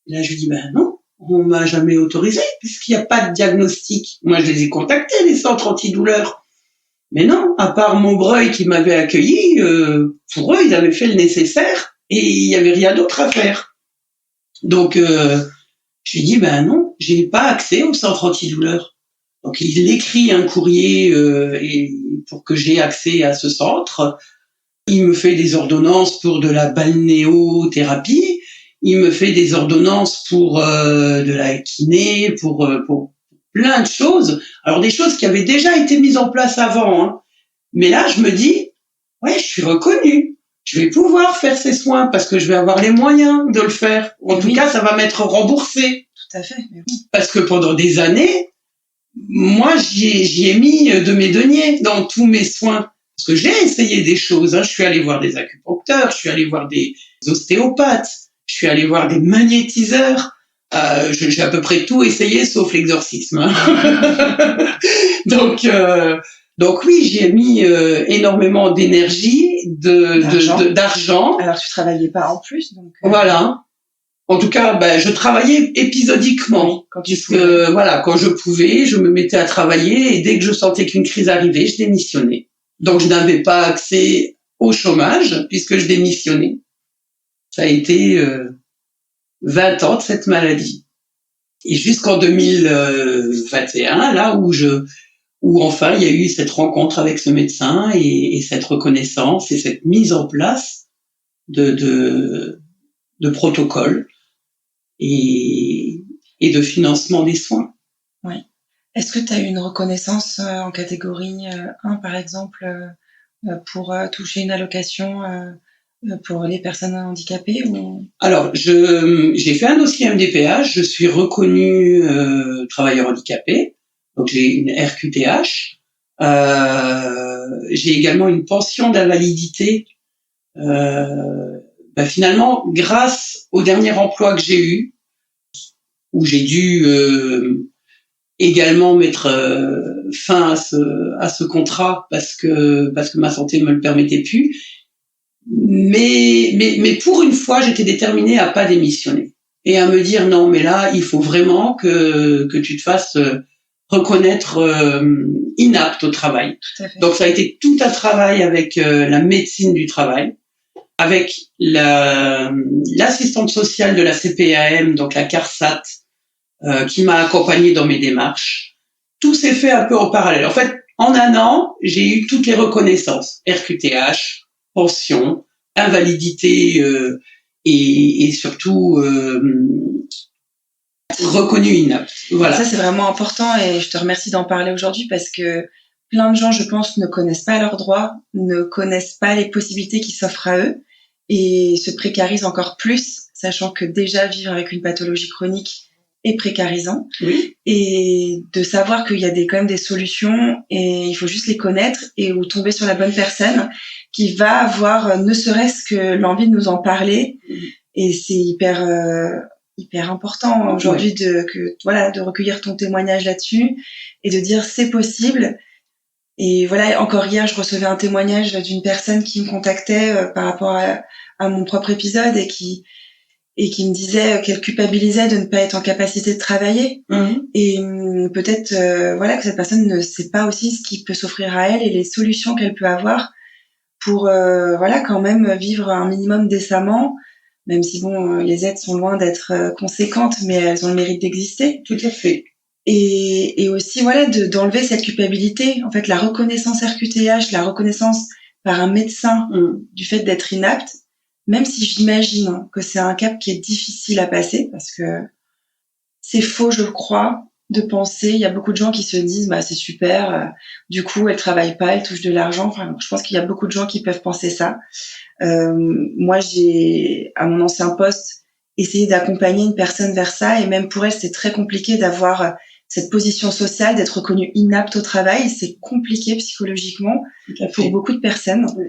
Et là, je lui dis, non, on m'a jamais autorisé, puisqu'il n'y a pas de diagnostic. Moi, je les ai contactés, les centres antidouleurs. Mais non, à part Montbreuil qui m'avait accueilli, pour eux, ils avaient fait le nécessaire et il n'y avait rien d'autre à faire. Donc, je lui dis, non, j'ai pas accès au centre antidouleur. Donc, il écrit un courrier pour que j'ai accès à ce centre. Il me fait des ordonnances pour de la balnéothérapie. Il me fait des ordonnances pour de la kiné, pour plein de choses. Alors des choses qui avaient déjà été mises en place avant, hein. Mais là, je me dis, ouais, je suis reconnue. Je vais pouvoir faire ces soins parce que je vais avoir les moyens de le faire. En tout cas, ça va m'être remboursé. Tout à fait. Mais oui. Parce que pendant des années, moi, j'y ai mis de mes deniers dans tous mes soins. Parce que j'ai essayé des choses, hein. Je suis allée voir des acupuncteurs, je suis allée voir des ostéopathes, je suis allée voir des magnétiseurs. J'ai à peu près tout essayé sauf l'exorcisme, hein. Donc oui, j'y ai mis énormément d'énergie, d'argent. Alors tu travaillais pas en plus, donc. Voilà. En tout cas, je travaillais épisodiquement. Oui, quand je pouvais, je me mettais à travailler et dès que je sentais qu'une crise arrivait, je démissionnais. Donc je n'avais pas accès au chômage puisque je démissionnais. Ça a été 20 ans de cette maladie. Et jusqu'en 2021, là où enfin il y a eu cette rencontre avec ce médecin et cette reconnaissance et cette mise en place de protocoles et de financement des soins. Oui. Est-ce que tu as eu une reconnaissance en catégorie 1, par exemple, pour toucher une allocation pour les personnes handicapées ou... Alors, j'ai fait un dossier MDPH, je suis reconnue travailleur handicapé, donc j'ai une RQTH. J'ai également une pension d'invalidité. Finalement, grâce au dernier emploi que j'ai eu, où j'ai dû également mettre fin à ce contrat parce que ma santé me le permettait plus. Mais pour une fois, j'étais déterminée à pas démissionner et à me dire non, mais là, il faut vraiment que tu te fasses reconnaître inapte au travail. Tout à fait. Donc ça a été tout un travail avec la médecine du travail, avec l'assistante sociale de la CPAM, donc la CARSAT, qui m'a accompagnée dans mes démarches. Tout s'est fait un peu en parallèle. En fait, en un an, j'ai eu toutes les reconnaissances. RQTH, pension, invalidité et surtout reconnu inapte. Voilà. Ça, c'est vraiment important et je te remercie d'en parler aujourd'hui parce que plein de gens, je pense, ne connaissent pas leurs droits, ne connaissent pas les possibilités qui s'offrent à eux et se précarisent encore plus, sachant que déjà vivre avec une pathologie chronique est précarisant. Oui. Et de savoir qu'il y a quand même des solutions et il faut juste les connaître et ou tomber sur la bonne personne qui va avoir ne serait-ce que l'envie de nous en parler. Et c'est hyper important aujourd'hui de recueillir ton témoignage là-dessus et de dire c'est possible. Et voilà, encore hier, je recevais un témoignage d'une personne qui me contactait par rapport à mon propre épisode et qui me disait qu'elle culpabilisait de ne pas être en capacité de travailler. Et peut-être que cette personne ne sait pas aussi ce qui peut s'offrir à elle et les solutions qu'elle peut avoir pour quand même vivre un minimum décemment, même si les aides sont loin d'être conséquentes, mais elles ont le mérite d'exister. Tout à fait. Et aussi d'enlever cette culpabilité, en fait la reconnaissance RQTH, la reconnaissance par un médecin du fait d'être inapte, même si j'imagine que c'est un cap qui est difficile à passer parce que c'est faux, je crois, de penser. Il y a beaucoup de gens qui se disent c'est super, du coup elle travaille pas, elle touche de l'argent. Enfin, je pense qu'il y a beaucoup de gens qui peuvent penser ça. Moi, j'ai à mon ancien poste essayé d'accompagner une personne vers ça et même pour elle c'est très compliqué d'avoir cette position sociale, d'être reconnue inapte au travail. C'est compliqué psychologiquement pour beaucoup de personnes. Oui.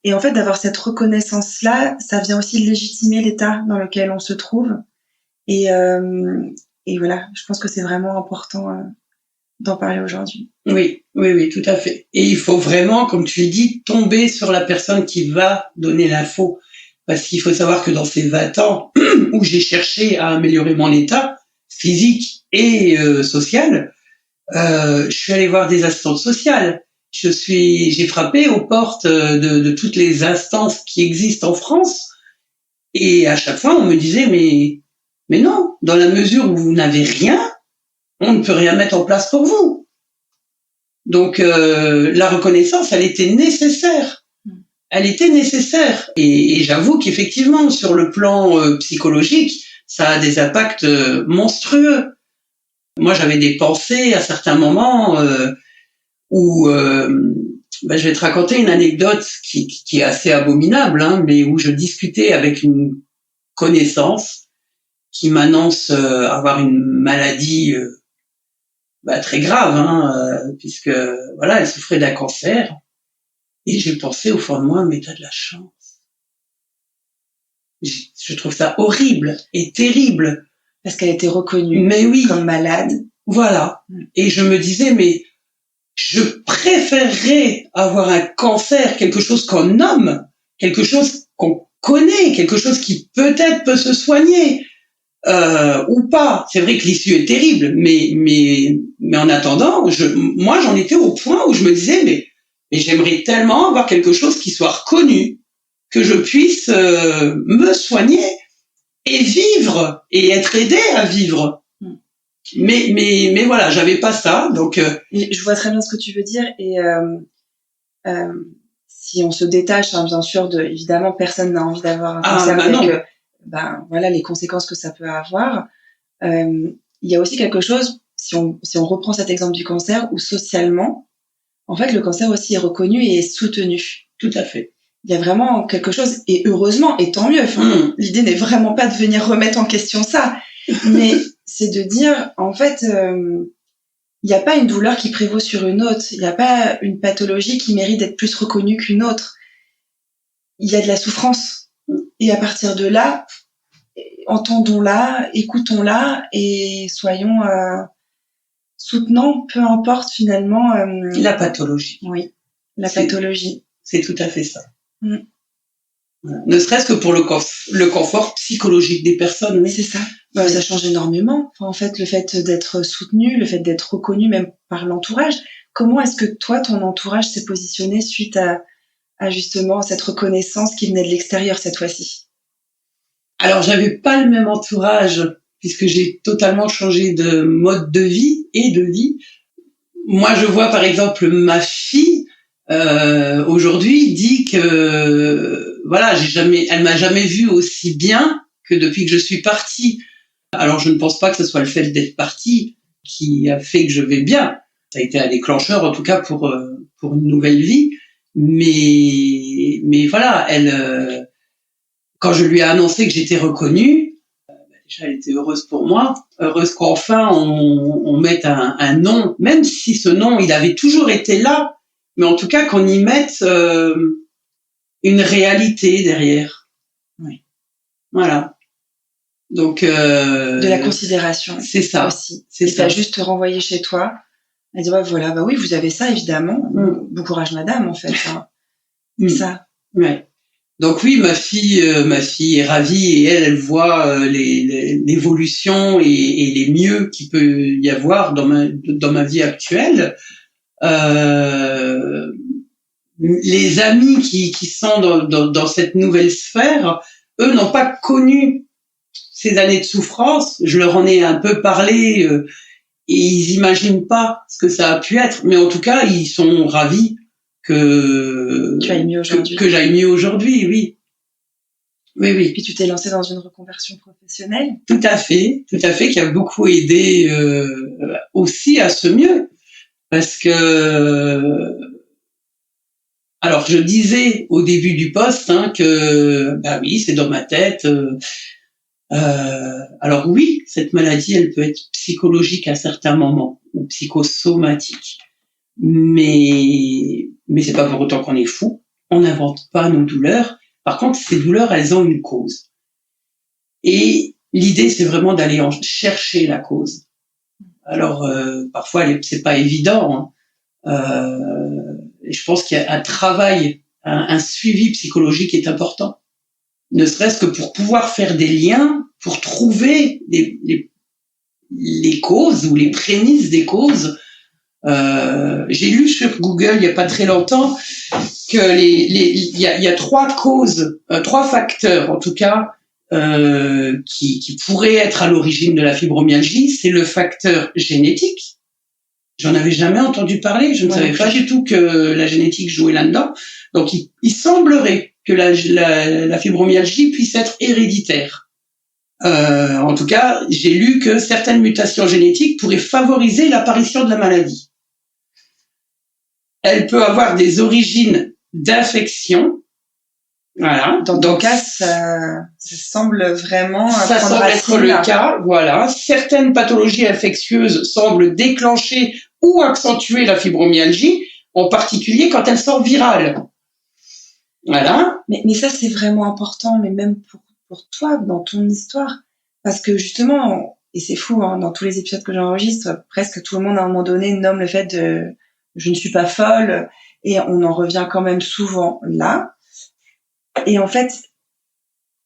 Et en fait, d'avoir cette reconnaissance-là, ça vient aussi légitimer l'état dans lequel on se trouve. Et voilà, je pense que c'est vraiment important d'en parler aujourd'hui. Oui, tout à fait. Et il faut vraiment, comme tu le dis, tomber sur la personne qui va donner l'info. Parce qu'il faut savoir que dans ces 20 ans où j'ai cherché à améliorer mon état physique et social, je suis allée voir des assistantes sociales. J'ai frappé aux portes de toutes les instances qui existent en France et à chaque fois on me disait mais non, dans la mesure où vous n'avez rien, on ne peut rien mettre en place pour vous. Donc la reconnaissance, elle était nécessaire. Et j'avoue qu'effectivement sur le plan psychologique, ça a des impacts monstrueux. Moi, j'avais des pensées à certains moments où je vais te raconter une anecdote qui est assez abominable, hein, mais où je discutais avec une connaissance qui m'annonce avoir une maladie très grave, hein, puisque voilà, elle souffrait d'un cancer. Et j'ai pensé au fond de moi, mais t'as de la chance. Je trouve ça horrible et terrible. Parce qu'elle était reconnue comme malade. Voilà. Et je me disais, mais je préférerais avoir un cancer, quelque chose qu'on nomme, quelque chose qu'on connaît, quelque chose qui peut-être peut se soigner, ou pas. C'est vrai que l'issue est terrible, mais en attendant, moi j'en étais au point où je me disais, mais j'aimerais tellement avoir quelque chose qui soit reconnu, que je puisse me soigner et vivre et être aidé à vivre. Mais voilà, j'avais pas ça, donc. Je vois très bien ce que tu veux dire et si on se détache, hein, bien sûr, évidemment, personne n'a envie d'avoir un cancer avec voilà les conséquences que ça peut avoir. Il y a aussi quelque chose, si on reprend cet exemple du cancer, où socialement, en fait, le cancer aussi est reconnu et est soutenu. Tout à fait. Il y a vraiment quelque chose, et heureusement, et tant mieux. Enfin, l'idée n'est vraiment pas de venir remettre en question ça, mais c'est de dire, en fait, il n'y a pas une douleur qui prévaut sur une autre. Il n'y a pas une pathologie qui mérite d'être plus reconnue qu'une autre. Il y a de la souffrance. Et à partir de là, entendons-la, écoutons-la et soyons soutenants, peu importe finalement. La pathologie. Oui, pathologie. C'est tout à fait ça. Voilà. Ne serait-ce que pour le confort psychologique des personnes. Oui. C'est ça. Ça change énormément. Enfin, en fait, le fait d'être soutenu, le fait d'être reconnu même par l'entourage. Comment est-ce que toi, ton entourage s'est positionné suite à justement cette reconnaissance qui venait de l'extérieur cette fois-ci? Alors, j'avais pas le même entourage puisque j'ai totalement changé de mode de vie et de vie. Moi, je vois par exemple ma fille aujourd'hui dit que voilà, elle m'a jamais vue aussi bien que depuis que je suis partie. Alors, je ne pense pas que ce soit le fait d'être partie qui a fait que je vais bien. Ça a été un déclencheur, en tout cas, pour une nouvelle vie. Mais voilà, elle, quand je lui ai annoncé que j'étais reconnue, déjà, elle était heureuse pour moi, heureuse qu'enfin on mette un nom, même si ce nom, il avait toujours été là, mais en tout cas qu'on y mette une réalité derrière. Oui. Voilà. Donc de la considération. C'est ça aussi. C'est ça. Juste te renvoyer chez toi. Elle dit voilà, oui, vous avez ça évidemment. Bon courage madame en fait. Hein. Ça. Ouais. Donc oui, ma fille est ravie et elle voit l'évolution et les mieux qu'il peut y avoir dans ma vie actuelle. Les amis qui sont dans cette nouvelle sphère, eux n'ont pas connu ces années de souffrance. Je leur en ai un peu parlé et ils imaginent pas ce que ça a pu être, mais en tout cas ils sont ravis que tu ailles mieux aujourd'hui. Que j'aille mieux aujourd'hui, oui. Oui. Puis tu t'es lancée dans une reconversion professionnelle. Tout à fait, qui a beaucoup aidé aussi à ce mieux, parce que alors je disais au début du poste que oui, c'est dans ma tête. Alors oui, cette maladie, elle peut être psychologique à certains moments ou psychosomatique, mais c'est pas pour autant qu'on est fou. On n'invente pas nos douleurs. Par contre, ces douleurs, elles ont une cause. Et l'idée, c'est vraiment d'aller en chercher la cause. Alors parfois, c'est pas évident. Et je pense qu'il y a un travail, un suivi psychologique est important. Ne serait-ce que pour pouvoir faire des liens, pour trouver les causes ou les prémices des causes. J'ai lu sur Google il y a pas très longtemps que il y a trois causes, trois facteurs en tout cas qui pourraient être à l'origine de la fibromyalgie. C'est le facteur génétique. J'en avais jamais entendu parler. Je ne savais pas du tout que la génétique jouait là-dedans. Donc il semblerait que la fibromyalgie puisse être héréditaire. En tout cas, j'ai lu que certaines mutations génétiques pourraient favoriser l'apparition de la maladie. Elle peut avoir des origines d'infection. Voilà. Dans ton cas, ça semble vraiment ça semble être le cas. Voilà. Certaines pathologies infectieuses semblent déclencher ou accentuer la fibromyalgie, en particulier quand elles sont virales. Voilà. Mais ça, c'est vraiment important, mais même pour toi, dans ton histoire. Parce que justement, et c'est fou, hein, dans tous les épisodes que j'enregistre, presque tout le monde à un moment donné nomme le fait de « je ne suis pas folle », et on en revient quand même souvent là. Et en fait,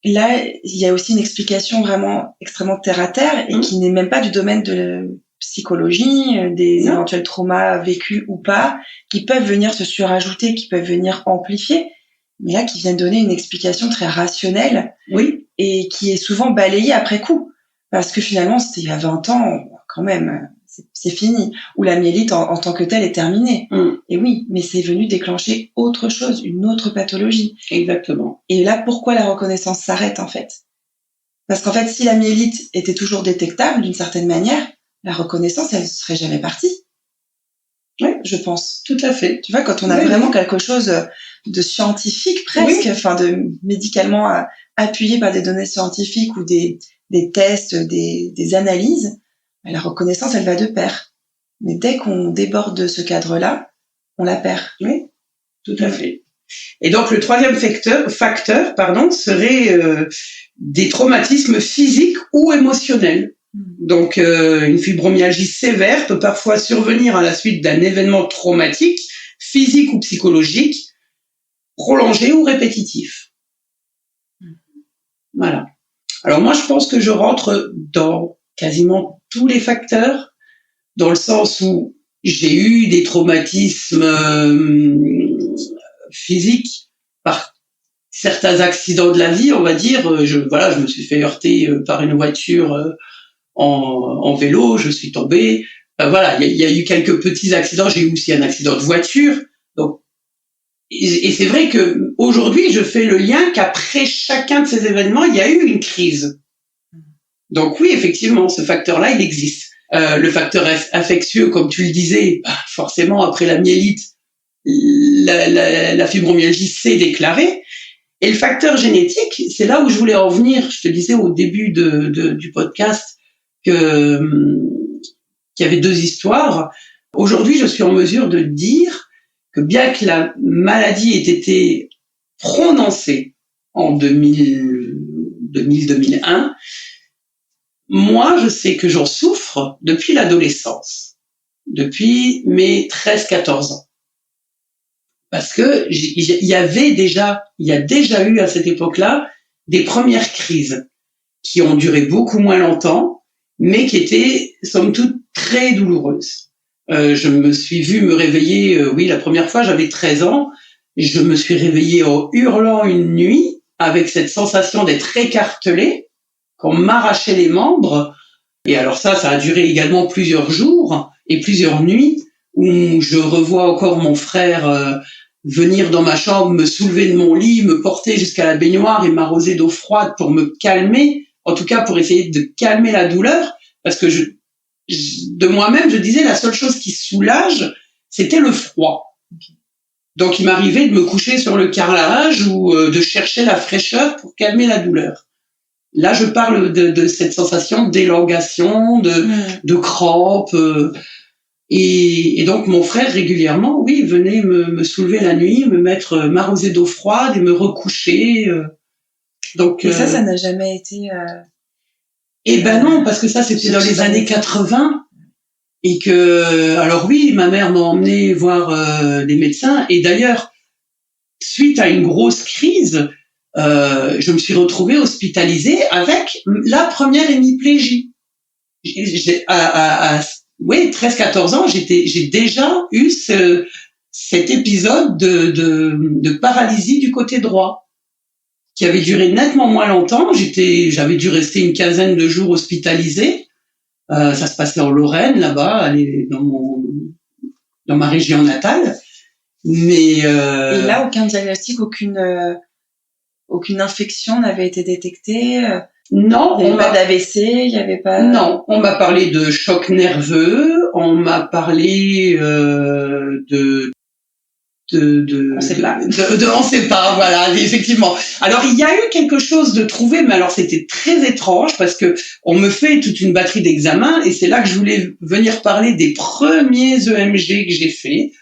là, il y a aussi une explication vraiment extrêmement terre-à-terre et qui n'est même pas du domaine de la psychologie, des éventuels traumas vécus ou pas, qui peuvent venir se surajouter, qui peuvent venir amplifier, mais là, qui viennent donner une explication très rationnelle, oui, et qui est souvent balayée après coup. Parce que finalement, c'était il y a 20 ans, quand même, c'est fini. Ou la myélite en tant que telle est terminée. Et oui, mais c'est venu déclencher autre chose, une autre pathologie. Exactement. Et là, pourquoi la reconnaissance s'arrête, en fait? Parce qu'en fait, si la myélite était toujours détectable d'une certaine manière, la reconnaissance, elle ne serait jamais partie. Oui, je pense. Tout à fait. Tu vois, quand on a vraiment quelque chose de scientifique presque, enfin de médicalement appuyé par des données scientifiques ou des tests, des analyses, la reconnaissance, elle va de pair. Mais dès qu'on déborde de ce cadre-là, on la perd. Oui, tout à fait. Et donc le troisième facteur, serait des traumatismes physiques ou émotionnels. Donc une fibromyalgie sévère peut parfois survenir à la suite d'un événement traumatique, physique ou psychologique, prolongé ou répétitif. Voilà. Alors moi je pense que je rentre dans quasiment tous les facteurs, dans le sens où j'ai eu des traumatismes physiques par certains accidents de la vie, on va dire. Je me suis fait heurter par une voiture en vélo, je suis tombée. Il y a eu quelques petits accidents. J'ai eu aussi un accident de voiture. Donc, et c'est vrai que aujourd'hui, je fais le lien qu'après chacun de ces événements, il y a eu une crise. Donc oui, effectivement, ce facteur-là, il existe. Le facteur affectieux, comme tu le disais, forcément, après la myélite, la fibromyalgie s'est déclarée. Et le facteur génétique, c'est là où je voulais en venir. Je te disais au début du podcast qu'il y avait deux histoires. Aujourd'hui, je suis en mesure de dire que bien que la maladie ait été prononcée en 2000-2001, moi, je sais que j'en souffre depuis l'adolescence, depuis mes 13-14 ans. Parce que il y a déjà eu à cette époque-là des premières crises qui ont duré beaucoup moins longtemps, mais qui étaient, somme toute, très douloureuses. Je me suis vue me réveiller, la première fois, j'avais 13 ans, je me suis réveillée en hurlant une nuit, avec cette sensation d'être écartelée, qu'on m'arrachait les membres. Et alors ça a duré également plusieurs jours et plusieurs nuits, où je revois encore mon frère venir dans ma chambre, me soulever de mon lit, me porter jusqu'à la baignoire et m'arroser d'eau froide pour me calmer, en tout cas pour essayer de calmer la douleur, parce que de moi-même, je disais la seule chose qui soulage, c'était le froid. Donc il m'arrivait de me coucher sur le carrelage ou de chercher la fraîcheur pour calmer la douleur. Là, je parle de cette sensation d'élongation, de crampes. Et donc mon frère régulièrement, venait me soulever la nuit, m'arroser d'eau froide et me recoucher. Donc. Et ça n'a jamais été. Eh ben non, parce que ça c'était dans les années 80 et que alors oui, ma mère m'a emmené voir des médecins et d'ailleurs suite à une grosse crise, je me suis retrouvée hospitalisée avec la première hémiplégie. 13-14 ans, j'ai déjà eu cet épisode de paralysie du côté droit qui avait duré nettement moins longtemps. J'avais dû rester une quinzaine de jours hospitalisée. Ça se passait en Lorraine, là-bas, dans ma région natale. Mais et là, aucun diagnostic, aucune infection n'avait été détectée. Non, il n'y avait pas d'AVC, il n'y avait pas... Non, on m'a parlé de choc nerveux, on m'a parlé on sait pas. On sait pas, voilà, effectivement. Alors, il y a eu quelque chose de trouvé, mais alors c'était très étrange parce que on me fait toute une batterie d'examens et c'est là que je voulais venir parler des premiers EMG que j'ai fait.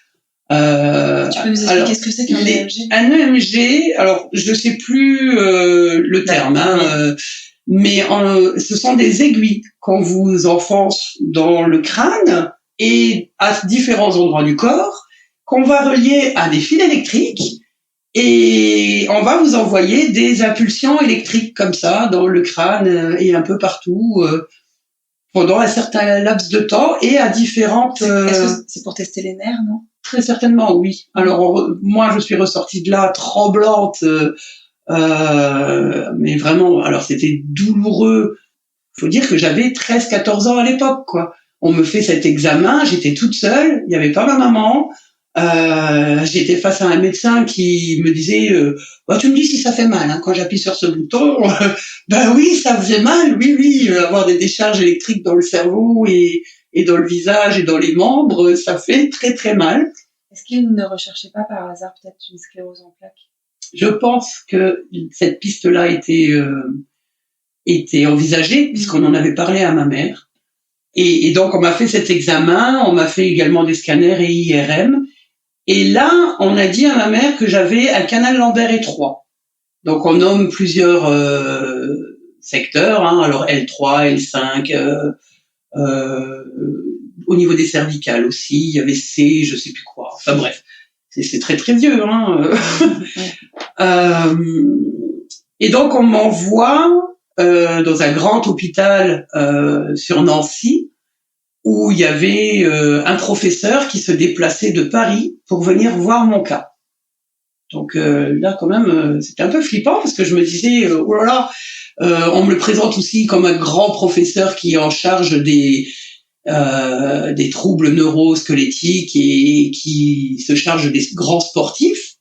Tu peux nous expliquer ce que c'est qu'un EMG? Un EMG, alors je sais plus le terme, mais ce sont des aiguilles qu'on vous enfonce dans le crâne et à différents endroits du corps, qu'on va relier à des fils électriques et on va vous envoyer des impulsions électriques comme ça dans le crâne et un peu partout pendant un certain laps de temps et à différentes... Est-ce que c'est pour tester les nerfs, non? Très certainement, oui. Alors, moi, je suis ressortie de là tremblante, mais vraiment, alors c'était douloureux. Faut dire que j'avais 13-14 ans à l'époque, quoi. On me fait cet examen, j'étais toute seule, il n'y avait pas ma maman. J'étais face à un médecin qui me disait tu me dis si ça fait mal quand j'appuie sur ce bouton. Ben oui, ça faisait mal, oui, avoir des décharges électriques dans le cerveau et dans le visage et dans les membres, ça fait très très mal. Est-ce qu'il ne recherchait pas par hasard peut-être une sclérose en plaques? Je pense que cette piste-là était envisagée puisqu'on en avait parlé à ma mère. Et donc on m'a fait cet examen, on m'a fait également des scanners et IRM. Et là, on a dit à ma mère que j'avais un canal Lambert étroit. Donc on nomme plusieurs secteurs, alors L3, L5, au niveau des cervicales aussi, il y avait C, je sais plus quoi. Enfin bref, c'est très très vieux. Et donc on m'envoie dans un grand hôpital sur Nancy, où il y avait un professeur qui se déplaçait de Paris pour venir voir mon cas. Donc là, quand même, c'était un peu flippant parce que je me disais, oh là là, on me le présente aussi comme un grand professeur qui est en charge des troubles neurosquelettiques et qui se charge des grands sportifs.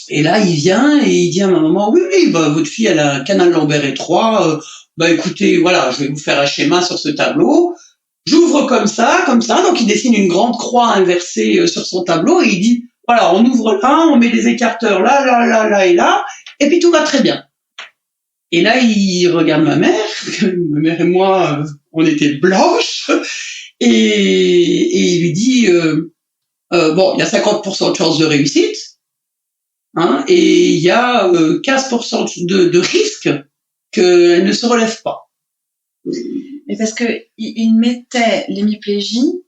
Et là, il vient et il dit à ma maman, oui, votre fille, elle a un canal Lambert étroit. Écoutez, voilà, je vais vous faire un schéma sur ce tableau. J'ouvre comme ça, donc il dessine une grande croix inversée sur son tableau et il dit, voilà, on ouvre là, on met des écarteurs là et puis tout va très bien. Et là, il regarde ma mère et moi, on était blanches, et il lui dit, il y a 50% de chances de réussite, et il y a 15% de risque qu'elle ne se relève pas. Mais parce que il mettait l'hémiplégie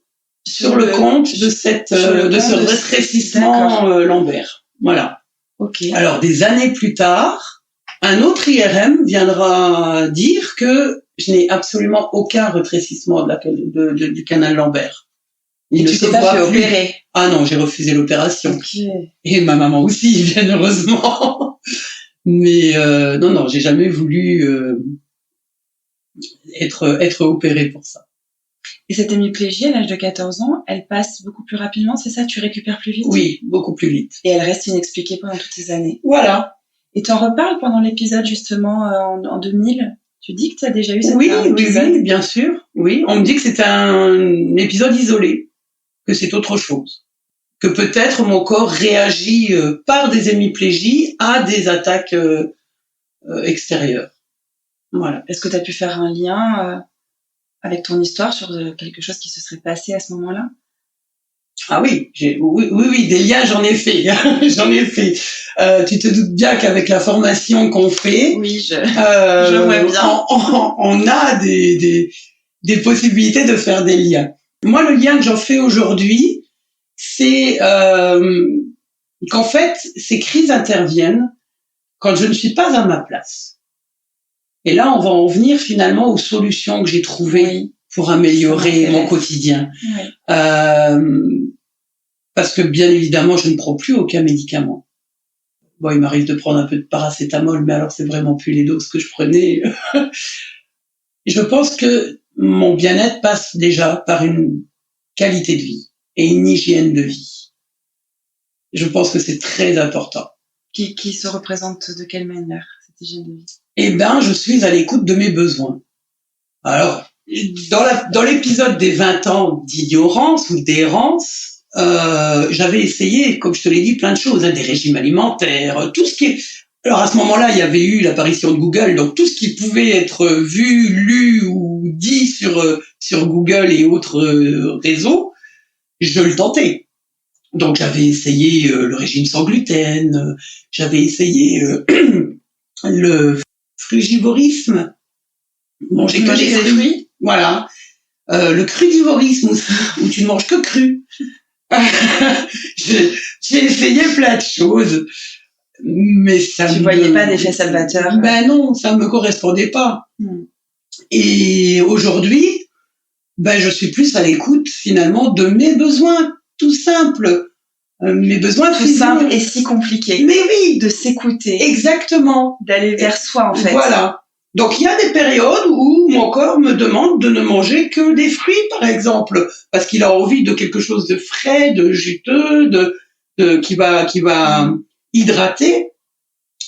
sur le compte de ce rétrécissement Lambert. Voilà. Ok. Alors des années plus tard, un autre IRM viendra dire que je n'ai absolument aucun rétrécissement du canal Lambert. Il ne s'est pas fait opérer. Ah non, j'ai refusé l'opération. Okay. Et ma maman aussi, bien heureusement. Mais non, j'ai jamais voulu être opérée pour ça. Et cette hémiplégie, à l'âge de 14 ans, elle passe beaucoup plus rapidement, c'est ça? Tu récupères plus vite? Oui, beaucoup plus vite. Et elle reste inexpliquée pendant toutes ces années. Voilà. Et tu en reparles pendant l'épisode, justement, en 2000? Tu dis que tu as déjà eu cette épisode? Oui, bien sûr. Oui, on me dit que c'est un épisode isolé, que c'est autre chose. Que peut-être mon corps réagit par des hémiplégies à des attaques extérieures. Voilà. Est-ce que tu as pu faire un lien avec ton histoire sur quelque chose qui se serait passé à ce moment-là? Ah oui, oui, des liens, j'en ai fait. J'en ai fait. Tu te doutes bien qu'avec la formation qu'on fait, oui, je vois bien. On a des possibilités de faire des liens. Moi, le lien que j'en fais aujourd'hui, c'est qu'en fait, ces crises interviennent quand je ne suis pas à ma place. Et là, on va en venir finalement aux solutions que j'ai trouvées pour améliorer mon quotidien. Oui. Parce que bien évidemment, je ne prends plus aucun médicament. Bon, il m'arrive de prendre un peu de paracétamol, mais alors c'est vraiment plus les doses que je prenais. Je pense que mon bien-être passe déjà par une qualité de vie et une hygiène de vie. Je pense que c'est très important. Qui se représente de quelle manière? hygiène de vie? Eh ben, je suis à l'écoute de mes besoins. Alors, dans l'épisode des 20 ans d'ignorance ou d'errance, j'avais essayé, comme je te l'ai dit, plein de choses, des régimes alimentaires, tout ce qui est... Alors à ce moment-là, il y avait eu l'apparition de Google, donc tout ce qui pouvait être vu, lu ou dit sur Google et autres réseaux, je le tentais. Donc j'avais essayé le régime sans gluten, j'avais essayé le frugivorisme, manger que des fruits, voilà, le crudivorisme où tu ne manges que cru. J'ai essayé plein de choses. Mais ça tu voyais pas d'effet salvateur? Ben non, ça me correspondait pas. Et aujourd'hui, ben je suis plus à l'écoute finalement de mes besoins, tout simple. Mes besoins tout simple et si compliqué. Mais oui, de s'écouter. Exactement. D'aller vers soi en fait. Voilà. Donc il y a des périodes où mon corps me demande de ne manger que des fruits par exemple, parce qu'il a envie de quelque chose de frais, de juteux, qui va hydraté.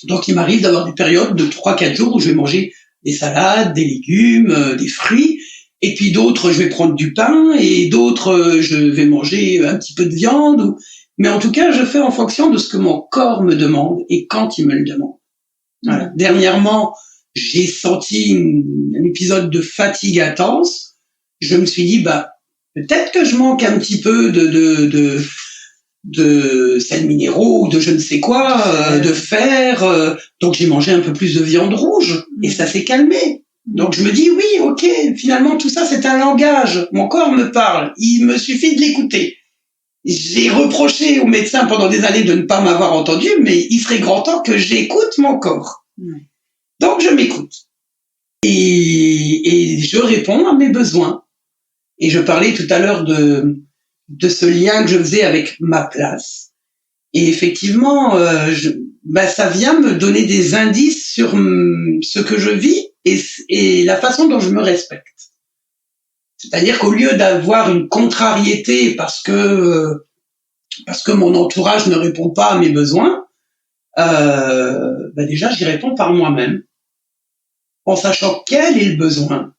Donc il m'arrive d'avoir des périodes de 3-4 jours où je vais manger des salades, des légumes, des fruits, et puis d'autres je vais prendre du pain, et d'autres je vais manger un petit peu de viande, mais en tout cas je fais en fonction de ce que mon corps me demande et quand il me le demande. Voilà. Dernièrement, j'ai senti un épisode de fatigue intense. Je me suis dit peut-être que je manque un petit peu de sels minéraux ou de je ne sais quoi, de fer, donc j'ai mangé un peu plus de viande rouge et ça s'est calmé. Donc je me dis oui, ok, finalement tout ça c'est un langage, mon corps me parle, il me suffit de l'écouter. J'ai reproché aux médecins pendant des années de ne pas m'avoir entendu, mais il serait grand temps que j'écoute mon corps. Donc je m'écoute et je réponds à mes besoins. Et je parlais tout à l'heure de ce lien que je faisais avec ma place. Et effectivement, ça vient me donner des indices sur ce que je vis et la façon dont je me respecte. C'est-à-dire qu'au lieu d'avoir une contrariété parce que mon entourage ne répond pas à mes besoins, déjà j'y réponds par moi-même, en sachant quel est le besoin,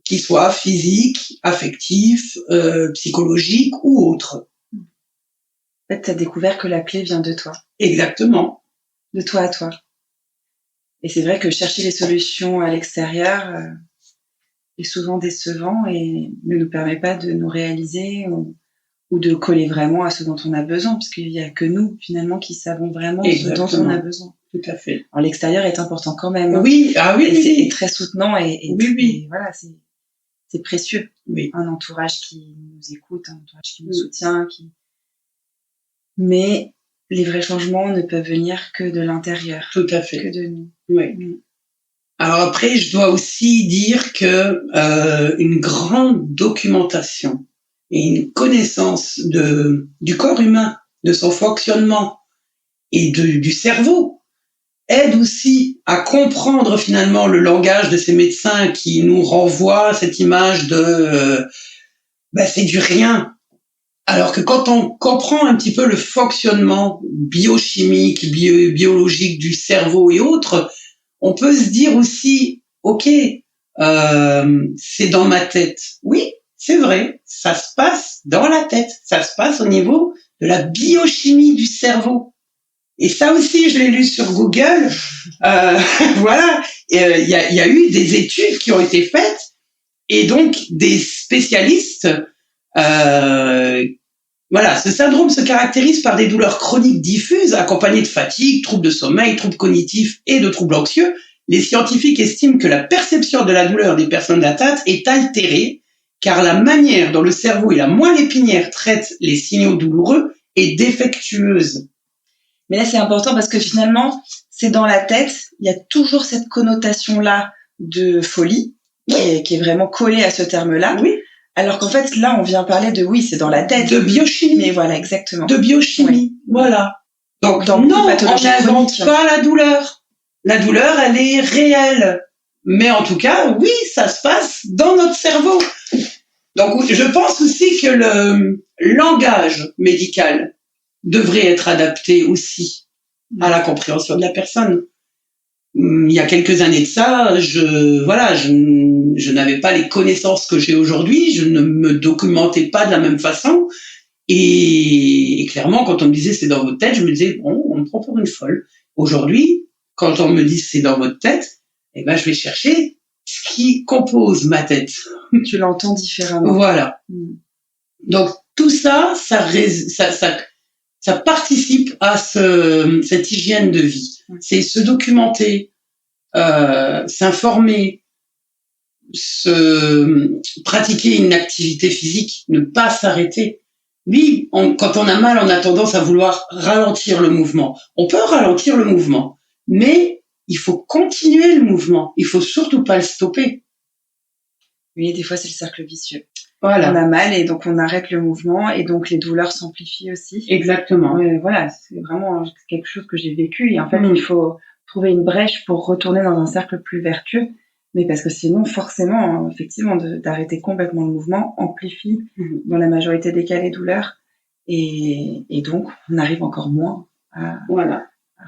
qu'il soit physique, affectif, psychologique ou autre. En fait, tu as découvert que la clé vient de toi. Exactement. De toi à toi. Et c'est vrai que chercher les solutions à l'extérieur est souvent décevant et ne nous permet pas de nous réaliser ou de coller vraiment à ce dont on a besoin, parce qu'il n'y a que nous, finalement, qui savons vraiment Exactement. ce dont on a besoin. Tout à fait. Alors, l'extérieur est important quand même. Hein. Oui, oui. C'est très soutenant et voilà, c'est précieux. Oui. Un entourage qui nous écoute, un entourage qui nous soutient, mais les vrais changements ne peuvent venir que de l'intérieur. Tout à fait. Que de nous. Oui. Alors après, je dois aussi dire que une grande documentation et une connaissance du corps humain, de son fonctionnement et du cerveau aide aussi à comprendre finalement le langage de ces médecins qui nous renvoient cette image de c'est du rien. Alors que quand on comprend un petit peu le fonctionnement biochimique, biologique du cerveau et autres, on peut se dire aussi, ok, c'est dans ma tête. Oui, c'est vrai, ça se passe dans la tête, ça se passe au niveau de la biochimie du cerveau. Et ça aussi, je l'ai lu sur Google. Voilà, il y a eu des études qui ont été faites et donc des spécialistes. Voilà, ce syndrome se caractérise par des douleurs chroniques diffuses accompagnées de fatigue, troubles de sommeil, troubles cognitifs et de troubles anxieux. Les scientifiques estiment que la perception de la douleur des personnes atteintes est altérée car la manière dont le cerveau et la moelle épinière traitent les signaux douloureux est défectueuse. Mais là, c'est important parce que finalement, c'est dans la tête, il y a toujours cette connotation-là de folie qui est vraiment collée à ce terme-là. Oui. Alors qu'en fait, là, on vient parler c'est dans la tête. De biochimie. Mais voilà, exactement. De biochimie. Oui. Voilà. Donc non, on n'invente pas la douleur. La douleur, elle est réelle. Mais en tout cas, oui, ça se passe dans notre cerveau. Donc, je pense aussi que le langage médical devrait être adapté aussi à la compréhension de la personne. il y a quelques années de ça, je n'avais pas les connaissances que j'ai aujourd'hui, je ne me documentais pas de la même façon. Et clairement, quand on me disait c'est dans votre tête, je me disais bon, on me prend pour une folle. Aujourd'hui, quand on me dit c'est dans votre tête, je vais chercher ce qui compose ma tête. Tu l'entends différemment. Voilà. Donc tout ça, ça participe à cette hygiène de vie. C'est se documenter, s'informer, pratiquer une activité physique, ne pas s'arrêter. Oui, quand on a mal, on a tendance à vouloir ralentir le mouvement. On peut ralentir le mouvement, mais il faut continuer le mouvement. Il faut surtout pas le stopper. Oui, des fois, c'est le cercle vicieux. Voilà. On a mal et donc on arrête le mouvement et donc les douleurs s'amplifient aussi. Exactement. Voilà, c'est vraiment quelque chose que j'ai vécu et en fait, il faut trouver une brèche pour retourner dans un cercle plus vertueux. Mais parce que sinon, forcément, effectivement, d'arrêter complètement le mouvement amplifie dans la majorité des cas les douleurs. Et donc, on arrive encore moins à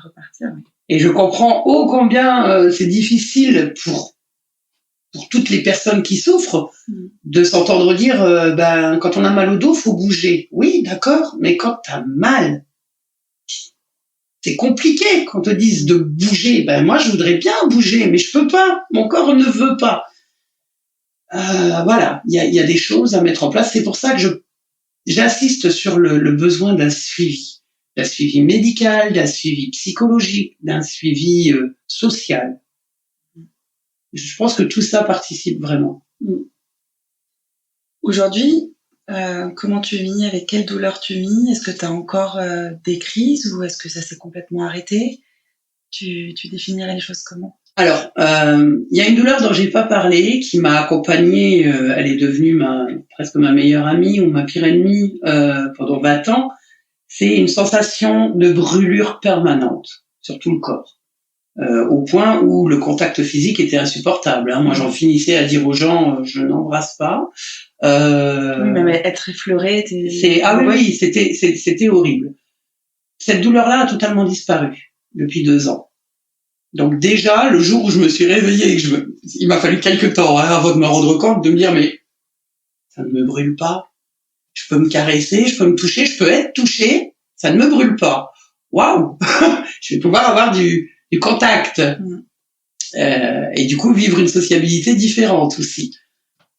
repartir. Et je comprends ô combien c'est difficile pour toutes les personnes qui souffrent de s'entendre dire quand on a mal au dos, faut bouger. Oui, d'accord, mais quand t'as mal, c'est compliqué qu'on te dise de bouger. Moi, je voudrais bien bouger, mais je peux pas. Mon corps ne veut pas. Voilà, il y a des choses à mettre en place. C'est pour ça que j'insiste sur le besoin d'un suivi médical, d'un suivi psychologique, d'un suivi social. Je pense que tout ça participe vraiment. Aujourd'hui, comment tu vis? Avec quelle douleur tu vis? Est-ce que tu as encore des crises ou est-ce que ça s'est complètement arrêté? Tu définirais les choses comment? Alors, il y a une douleur dont j'ai pas parlé, qui m'a accompagnée, elle est devenue presque ma meilleure amie ou ma pire ennemie pendant 20 ans. C'est une sensation de brûlure permanente sur tout le corps. Au point où le contact physique était insupportable. Moi, j'en finissais à dire aux gens, je n'embrasse pas. Oui, même être effleuré, oui, c'était horrible. Cette douleur-là a totalement disparu depuis 2 ans. Donc déjà, le jour où je me suis réveillée, il m'a fallu quelques temps avant de me rendre compte, de me dire mais ça ne me brûle pas. Je peux me caresser, je peux me toucher, je peux être touchée, ça ne me brûle pas. Waouh, je vais pouvoir avoir du contact et du coup vivre une sociabilité différente aussi,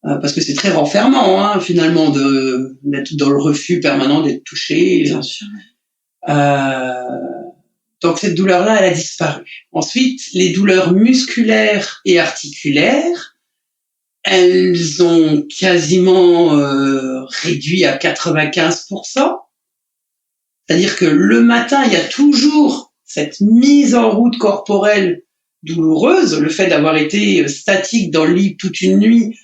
parce que c'est très renfermant finalement d'être dans le refus permanent d'être touché. Bien sûr. Donc cette douleur-là, elle a disparu. Ensuite, les douleurs musculaires et articulaires, elles ont quasiment réduit à 95%. C'est-à-dire que le matin, il y a toujours cette mise en route corporelle douloureuse. Le fait d'avoir été statique dans le lit toute une nuit,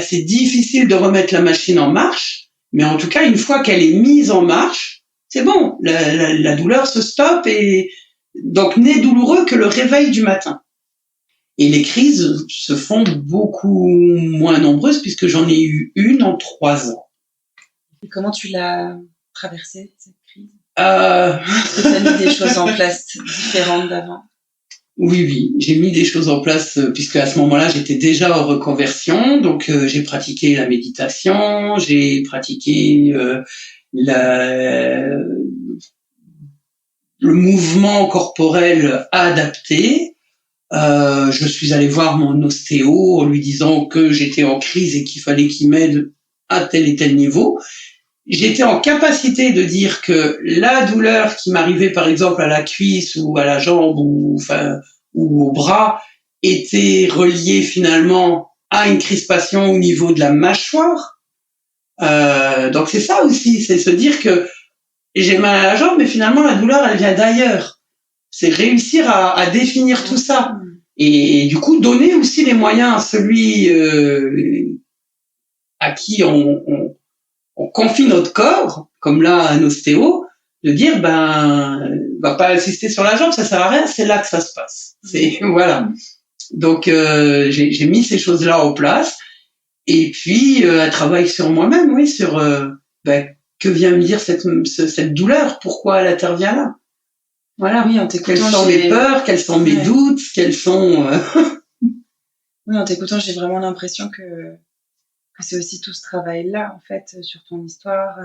c'est difficile de remettre la machine en marche. Mais en tout cas, une fois qu'elle est mise en marche, c'est bon, la douleur se stoppe et donc n'est douloureux que le réveil du matin. Et les crises se font beaucoup moins nombreuses puisque j'en ai eu une en 3 ans. Et comment tu l'as traversée, cette crise? Est-ce que tu as mis des choses en place différentes d'avant? Oui, j'ai mis des choses en place puisque à ce moment-là, j'étais déjà en reconversion. Donc, j'ai pratiqué la méditation, j'ai pratiqué le mouvement corporel adapté. Je suis allée voir mon ostéo en lui disant que j'étais en crise et qu'il fallait qu'il m'aide à tel et tel niveau. J'étais en capacité de dire que la douleur qui m'arrivait par exemple à la cuisse ou à la jambe ou au bras était reliée finalement à une crispation au niveau de la mâchoire. Donc c'est ça aussi, c'est se dire que j'ai mal à la jambe, mais finalement la douleur elle vient d'ailleurs. C'est réussir à définir tout ça et du coup donner aussi les moyens à celui à qui on confie notre corps, comme là un ostéo, de dire va pas insister sur la jambe, ça sert à rien, c'est là que ça se passe. Voilà. Donc j'ai mis ces choses-là en place et puis un travail sur moi-même, oui, sur que vient me dire cette douleur, pourquoi elle intervient là. Voilà. Oui, en t'écoutant, quelles sont mes peurs, quels sont mes doutes, quels sont... Oui, en t'écoutant, j'ai vraiment l'impression que c'est aussi tout ce travail-là, en fait, sur ton histoire,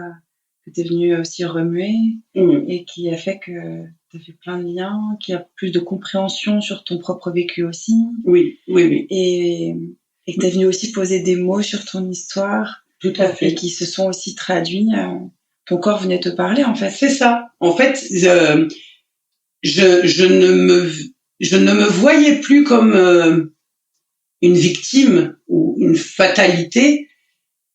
que t'es venu aussi remuer et qui a fait que t'as fait plein de liens, qu'il y a plus de compréhension sur ton propre vécu aussi. Oui. Et que t'es venu aussi poser des mots sur ton histoire. Tout à fait. Et qui se sont aussi traduits. Ton corps venait te parler, en fait. C'est ça. En fait, je ne me voyais plus comme une victime ou une fatalité.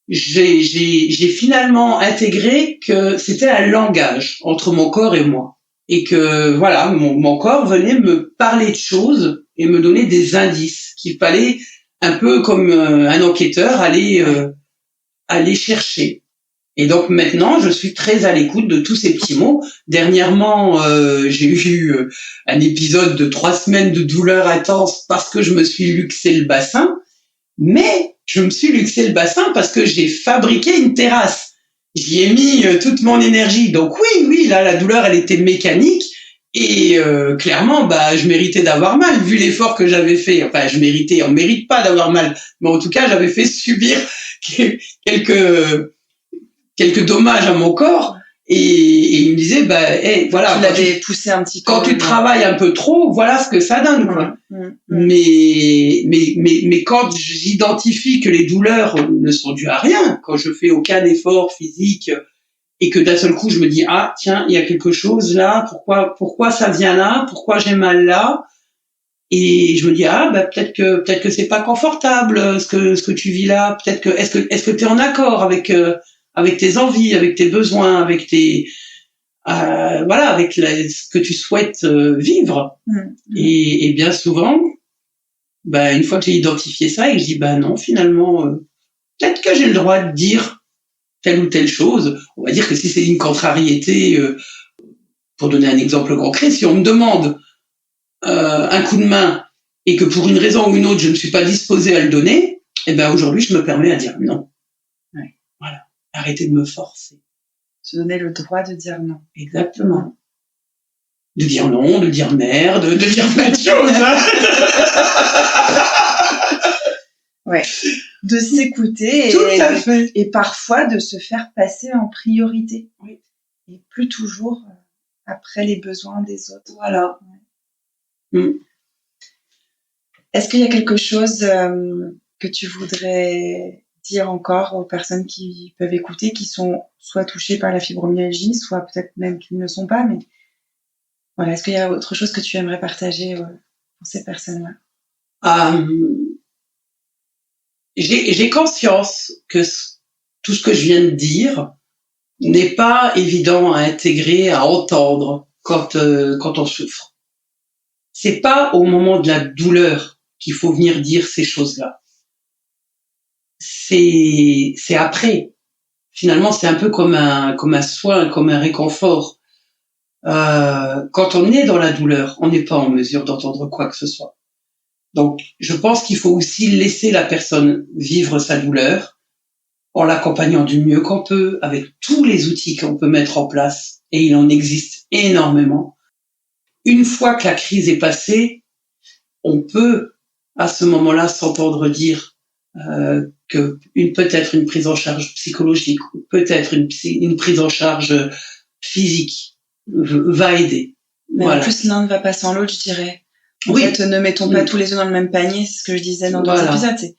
J'ai finalement intégré que c'était un langage entre mon corps et moi. Et que, voilà, mon corps venait me parler de choses et me donner des indices qu'il fallait, un peu comme un enquêteur, aller chercher. Et donc maintenant, je suis très à l'écoute de tous ces petits mots. Dernièrement, j'ai eu un épisode de 3 semaines de douleur intense parce que je me suis luxé le bassin. Mais je me suis luxé le bassin parce que j'ai fabriqué une terrasse. J'y ai mis toute mon énergie. Donc oui, là, la douleur, elle était mécanique. Et clairement, je méritais d'avoir mal, vu l'effort que j'avais fait. Enfin, on mérite pas d'avoir mal. Mais en tout cas, j'avais fait subir quelques dommages à mon corps. Et il me disait, voilà. Tu l'avais poussé un petit peu. Quand tu travailles un peu trop, voilà ce que ça donne, quoi. Mais quand j'identifie que les douleurs ne sont dues à rien, quand je fais aucun effort physique et que d'un seul coup je me dis, ah, tiens, il y a quelque chose là, pourquoi ça vient là, pourquoi j'ai mal là? Et je me dis, peut-être que c'est pas confortable, ce que tu vis là, peut-être que, est-ce que t'es en accord avec tes envies, avec tes besoins, avec tes, avec ce que tu souhaites vivre. Et bien souvent, une fois que j'ai identifié ça et que je dis, non, finalement, peut-être que j'ai le droit de dire telle ou telle chose. On va dire que si c'est une contrariété, pour donner un exemple concret, si on me demande un coup de main et que pour une raison ou une autre, je ne suis pas disposée à le donner, aujourd'hui, je me permets à dire non. Ouais. Voilà. Arrêtez de me forcer. Se donner le droit de dire non. Exactement. De dire non, de dire merde, de dire plein de choses. Ouais. De s'écouter et parfois de se faire passer en priorité. Oui. Et plus toujours après les besoins des autres. Voilà. Ouais. Est-ce qu'il y a quelque chose que tu voudrais dire encore aux personnes qui peuvent écouter, qui sont soit touchées par la fibromyalgie, soit peut-être même qui ne le sont pas, mais voilà, est-ce qu'il y a autre chose que tu aimerais partager pour ces personnes-là? J'ai conscience que tout ce que je viens de dire n'est pas évident à intégrer, à entendre quand on souffre. C'est pas au moment de la douleur qu'il faut venir dire ces choses-là. C'est après. Finalement, c'est un peu comme un soin, comme un réconfort. Quand on est dans la douleur, on n'est pas en mesure d'entendre quoi que ce soit. Donc, je pense qu'il faut aussi laisser la personne vivre sa douleur en l'accompagnant du mieux qu'on peut, avec tous les outils qu'on peut mettre en place, et il en existe énormément. Une fois que la crise est passée, on peut, à ce moment-là, s'entendre dire que peut-être une prise en charge psychologique, ou peut-être une prise en charge physique va aider. Mais voilà. En plus, l'un ne va pas sans l'autre, je dirais. En fait, ne mettons pas tous les œufs dans le même panier, c'est ce que je disais dans d'autres épisodes.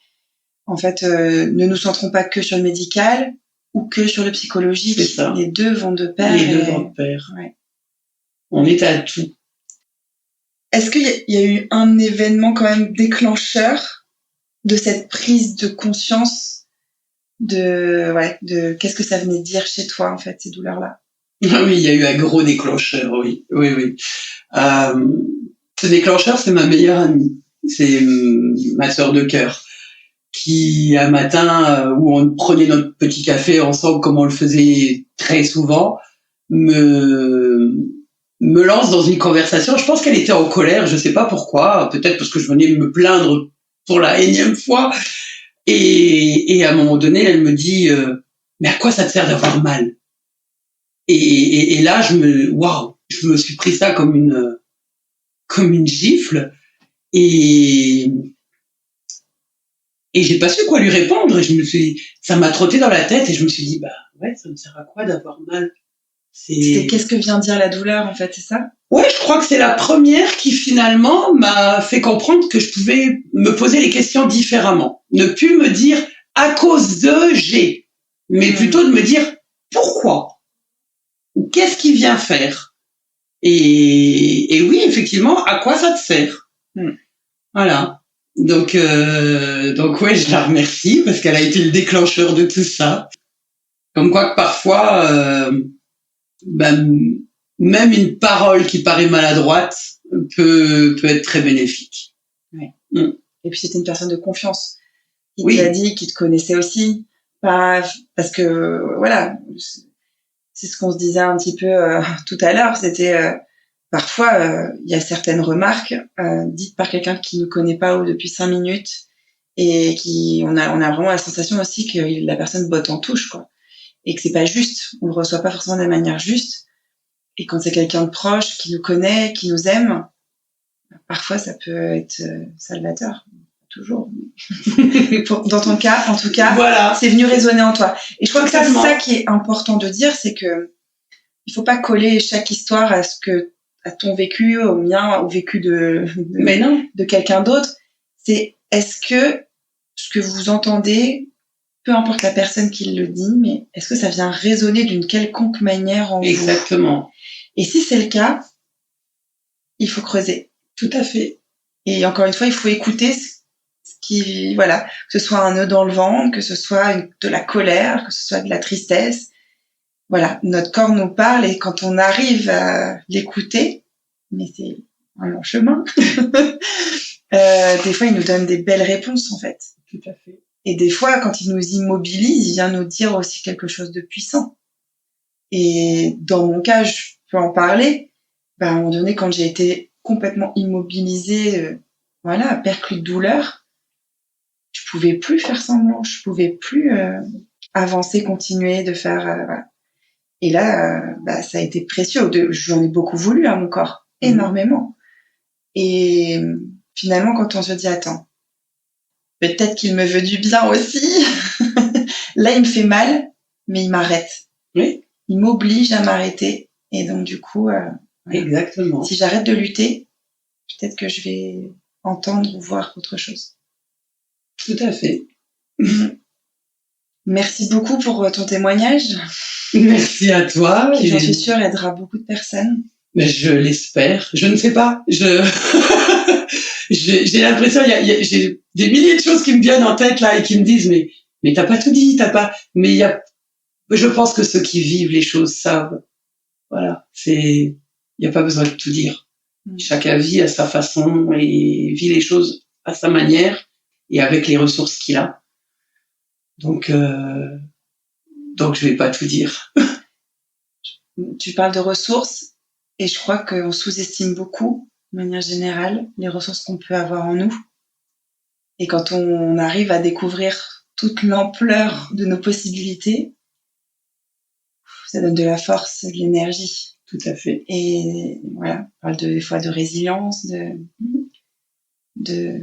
En fait, ne nous centrons pas que sur le médical ou que sur le psychologique. C'est ça. Les deux vont de pair. Les deux vont de pair. Ouais. On est à tout. Est-ce qu'il y a eu un événement quand même déclencheur de cette prise de conscience de qu'est-ce que ça venait dire chez toi, en fait, ces douleurs-là? Oui, il y a eu un gros déclencheur, oui. Ce déclencheur, c'est ma meilleure amie. C'est ma sœur de cœur qui, un matin où on prenait notre petit café ensemble, comme on le faisait très souvent, me lance dans une conversation. Je pense qu'elle était en colère, je sais pas pourquoi, peut-être parce que je venais me plaindre pour la énième fois. Et à un moment donné, elle me dit mais à quoi ça te sert d'avoir mal? Et là, waouh, je me suis pris ça comme une gifle et j'ai pas su quoi lui répondre. Ça m'a trotté dans la tête et je me suis dit, ça me sert à quoi d'avoir mal? C'était qu'est-ce que vient dire la douleur, en fait, c'est ça? Ouais, je crois que c'est la première qui finalement m'a fait comprendre que je pouvais me poser les questions différemment. Ne plus me dire à cause de j'ai, mais plutôt de me dire pourquoi? Qu'est-ce qui vient faire? Et oui, effectivement, à quoi ça te sert? Voilà. Donc ouais, je la remercie parce qu'elle a été le déclencheur de tout ça. Comme quoi que parfois, même une parole qui paraît maladroite peut être très bénéfique. Ouais. Et puis c'était une personne de confiance qui t'a dit, qui te connaissait aussi, parce que voilà, c'est ce qu'on se disait un petit peu tout à l'heure. C'était parfois il y a certaines remarques dites par quelqu'un qui ne connaît pas ou depuis 5 minutes et on a vraiment la sensation aussi que la personne botte en touche, quoi, et que c'est pas juste. On le reçoit pas forcément de la manière juste. Et quand c'est quelqu'un de proche, qui nous connaît, qui nous aime, parfois ça peut être salvateur. Toujours. Dans ton cas, en tout cas, voilà. C'est venu résonner en toi. Et je crois que c'est ça qui est important de dire, c'est que il faut pas coller chaque histoire à ton vécu, au mien, au vécu de quelqu'un d'autre. C'est est-ce que ce que vous entendez, peu importe la personne qui le dit, mais est-ce que ça vient résonner d'une quelconque manière en vous? Exactement. Et si c'est le cas, il faut creuser. Tout à fait. Et encore une fois, il faut écouter que ce soit un nœud dans le ventre, que ce soit de la colère, que ce soit de la tristesse. Voilà, notre corps nous parle et quand on arrive à l'écouter, mais c'est un long chemin, des fois il nous donne des belles réponses en fait. Tout à fait. Et des fois, quand il nous immobilise, il vient nous dire aussi quelque chose de puissant. Et dans mon cas, je peux en parler. À un moment donné, quand j'ai été complètement immobilisée, perclue de douleur, je pouvais plus faire semblant, je pouvais plus avancer, continuer de faire. Voilà. Et là, ça a été précieux. J'en ai beaucoup voulu à mon corps, énormément. Et finalement, quand on se dit attends, peut-être qu'il me veut du bien aussi. Là, il me fait mal, mais il m'arrête. Oui. Il m'oblige à m'arrêter. Et donc, du coup, exactement. Si j'arrête de lutter, peut-être que je vais entendre ou voir autre chose. Tout à fait. Merci beaucoup pour ton témoignage. Merci à toi. Qui, j'en suis sûre, aidera beaucoup de personnes. Mais je l'espère. Je ne sais pas. J'ai l'impression, j'ai des milliers de choses qui me viennent en tête là et qui me disent mais t'as pas tout dit, mais je pense que ceux qui vivent les choses savent. Voilà, il y a pas besoin de tout dire. Chacun vit à sa façon et vit les choses à sa manière et avec les ressources qu'il a. Donc je vais pas tout dire. Tu parles de ressources et je crois qu'on sous-estime beaucoup, de manière générale, les ressources qu'on peut avoir en nous. Et quand on arrive à découvrir toute l'ampleur de nos possibilités, ça donne de la force, de l'énergie. Tout à fait. Et voilà, on parle des fois de résilience, de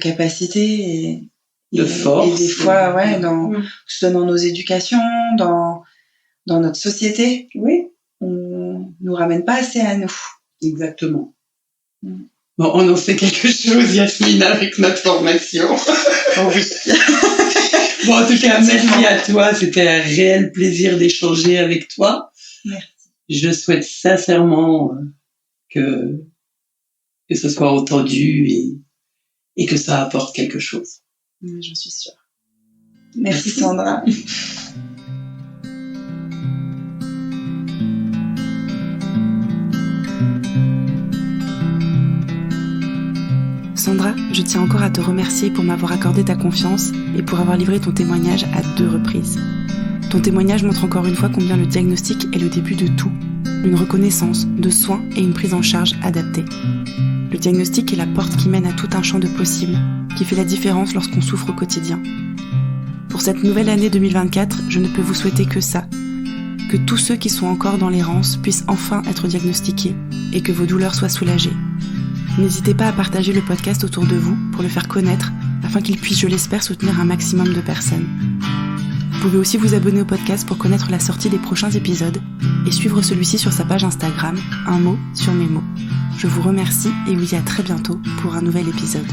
capacité et de force. Et des fois, que ce soit dans nos éducations, dans notre société, on nous ramène pas assez à nous. Exactement. Bon, on en sait quelque chose, Yasmine, avec notre formation. Oh oui. Bon, en tout cas, merci à toi. C'était un réel plaisir d'échanger avec toi. Merci. Je souhaite sincèrement que ce soit entendu et que ça apporte quelque chose. J'en suis sûre. Merci Sandra. Sandra, je tiens encore à te remercier pour m'avoir accordé ta confiance et pour avoir livré ton témoignage à 2 reprises. Ton témoignage montre encore une fois combien le diagnostic est le début de tout, une reconnaissance, de soins et une prise en charge adaptée. Le diagnostic est la porte qui mène à tout un champ de possibles, qui fait la différence lorsqu'on souffre au quotidien. Pour cette nouvelle année 2024, je ne peux vous souhaiter que ça. que tous ceux qui sont encore dans l'errance puissent enfin être diagnostiqués et que vos douleurs soient soulagées. N'hésitez pas à partager le podcast autour de vous pour le faire connaître afin qu'il puisse, je l'espère, soutenir un maximum de personnes. Vous pouvez aussi vous abonner au podcast pour connaître la sortie des prochains épisodes et suivre celui-ci sur sa page Instagram, un mot sur mes mots. Je vous remercie et vous dis à très bientôt pour un nouvel épisode.